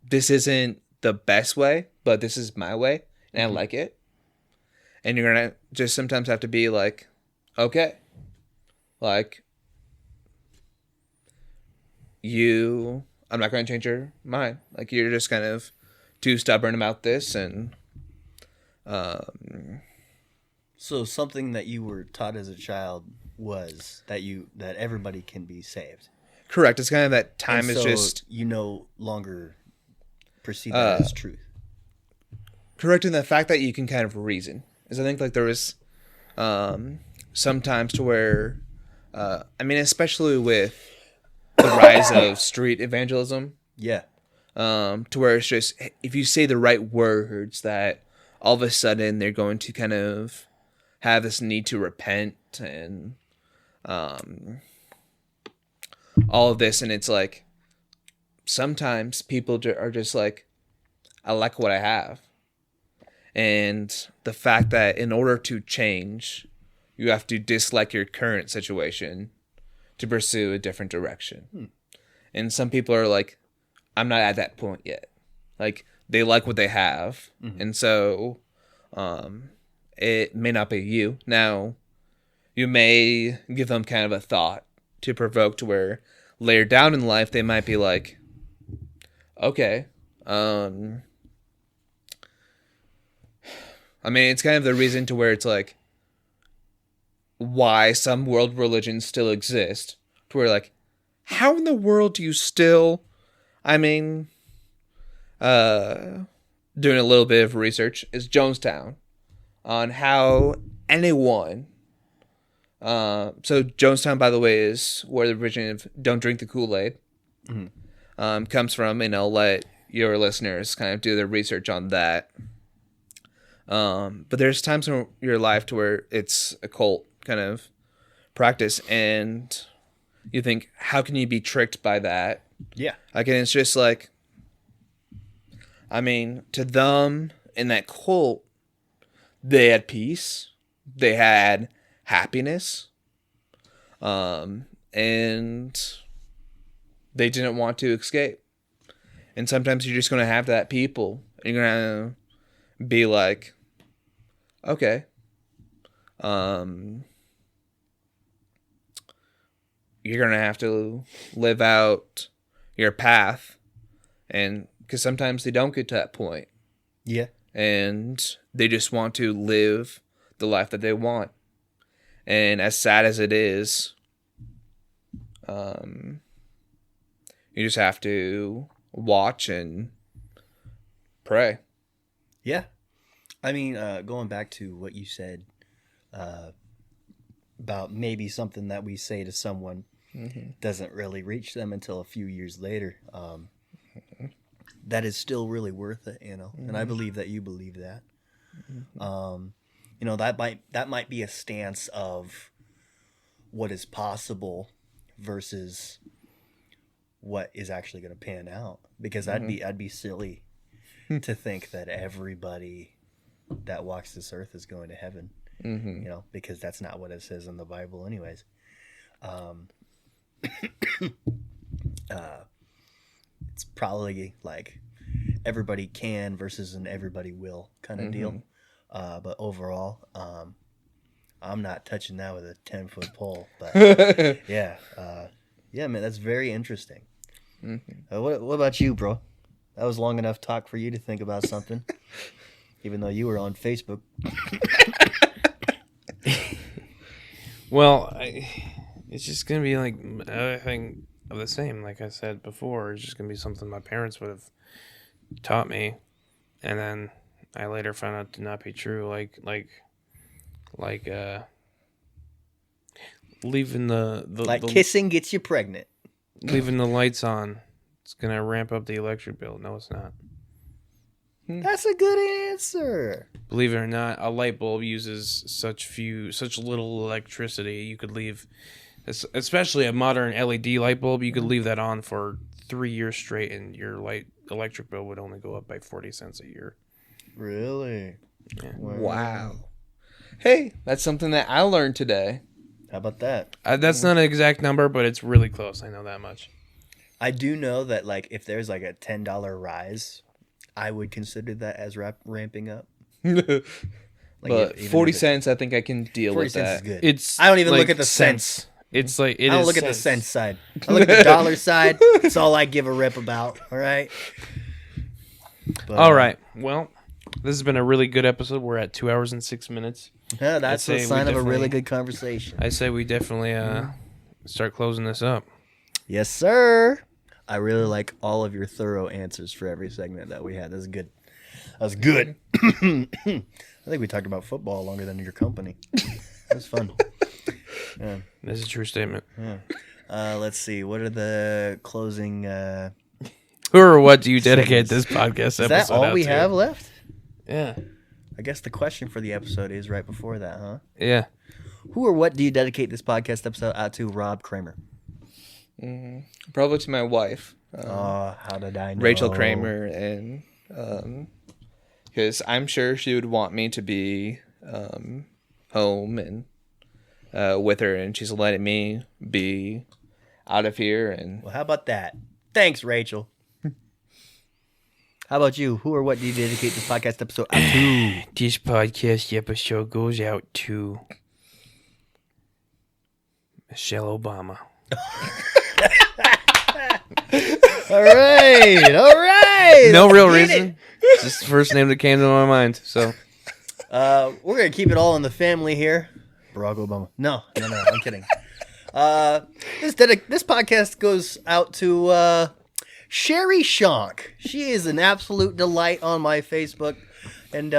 this isn't the best way, but this is my way and I like it. And you're gonna just sometimes have to be like, okay, like I'm not gonna change your mind. Like you're just kind of too stubborn about this. And So something that you were taught as a child was that everybody can be saved. correct. It's kind of that time And is so just you no longer perceive that as truth. correct in the fact that you can kind of reason. Is I think like there was sometimes to where I mean, especially with the rise of street evangelism, Yeah. to where it's just if you say the right words that all of a sudden they're going to kind of have this need to repent and all of this. And it's like sometimes people are just like, I like what I have. And the fact that in order to change, you have to dislike your current situation to pursue a different direction. And some people are like, I'm not at that point yet. Like they like what they have. And so it may not be you. Now, you may give them kind of a thought to provoke to where later down in life they might be like, okay, I mean, it's kind of the reason to where it's like why some world religions still exist. To where like, how in the world do you still, I mean, doing a little bit of research is Jonestown on how anyone, so Jonestown, by the way, is where the origin of Don't Drink the Kool-Aid comes from, and I'll let your listeners kind of do their research on that. But there's times in your life to where it's a cult kind of practice, and you think, how can you be tricked by that? Yeah. Like, and it's just like, I mean, to them in that cult, they had peace, they had happiness, and they didn't want to escape. And sometimes you're just going to have that people, and you're going to be like, okay, you're going to have to live out your path. And because sometimes they don't get to that point. Yeah. And they just want to live the life that they want. And as sad as it is, you just have to watch and pray. Yeah. I mean, going back to what you said about maybe something that we say to someone doesn't really reach them until a few years later. That is still really worth it, you know. And I believe that you believe that. You know, that might be a stance of what is possible versus what is actually going to pan out, because I'd be silly to think that everybody that walks this earth is going to heaven, because that's not what it says in the Bible anyways. It's probably like everybody can versus an everybody will kind of deal. But overall, I'm not touching that with a 10-foot pole. But yeah, man, that's very interesting. What about you, bro? That was long enough talk for you to think about something, even though you were on Facebook. Well, it's just gonna be like everything of the same. Like I said before, it's just gonna be something my parents would have taught me, and then I later found out to not be true. Like leaving the Kissing gets you pregnant. leaving the lights on. It's gonna ramp up the electric bill. No, it's not. That's a good answer. Believe it or not, a light bulb uses such little electricity. You could leave, especially a modern LED light bulb, you could leave that on for 3 years straight, and your electric bill would only go up by 40 cents a year. Really? Yeah. Wow. Hey, that's something that I learned today. How about that? That's not an exact number, but it's really close. I know that much. I do know that, like, if there's like a $10 rise, I would consider that as ramping up. Like, But even 40 if it- cents, I think I can deal 40 with cents that. is good. It's I don't even like look at the cents. It's like I don't look at the cents. cent side. I look at the dollar side. That's all I give a rip about. All right. But, All right. Well, this has been a really good episode. We're at 2 hours and 6 minutes. Yeah, that's I'd a say sign we of a really definitely- good conversation. I say we definitely start closing this up. Yes, sir. I really like all of your thorough answers for every segment that we had. That was good. That was good. I think we talked about football longer than your company. That was fun. Yeah. That's a true statement. Let's see. What are the closing? Who or what do you dedicate this podcast episode Is that all out we to? have left? Yeah. I guess the question for the episode is right before that, huh? Yeah. Who or what do you dedicate this podcast episode out to? Rob Cramer. Probably to my wife, Oh, how did I know? Rachel Cramer, and because I'm sure she would want me to be home and with her, and she's letting me be out of here. And Well, how about that? Thanks, Rachel. How about you? Who or what do you dedicate this podcast episode out to? This podcast episode goes out to Michelle Obama. All right. No let's real get reason. Just the first name that came to my mind. So it. We're gonna keep it all in the family here. Barack Obama. No, I'm kidding. This podcast goes out to Sherry Shonk. She is an absolute delight on my Facebook, and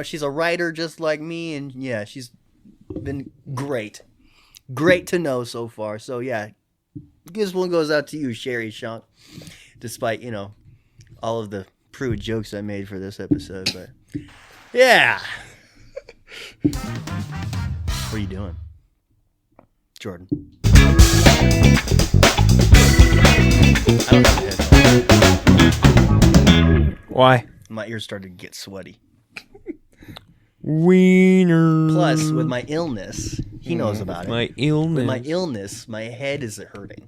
she's a writer just like me, and yeah, she's been great to know so far. So yeah, this one goes out to you, Sherry Shonk, despite all of the prude jokes I made for this episode. But yeah, what are you doing, Jordan? I don't have headphones. why? My ears started to get sweaty. Wiener. Plus, with my illness, he knows about it. My illness. With my illness, my head is hurting.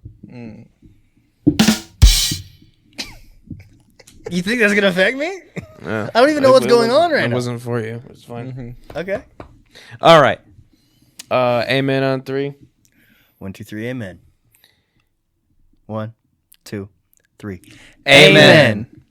You think that's gonna affect me? I don't even know what's going on right It now. wasn't for you. It's fine. Okay. All right. Amen on 3. 1, 2, 3. Amen. 1, 2, 3. Amen.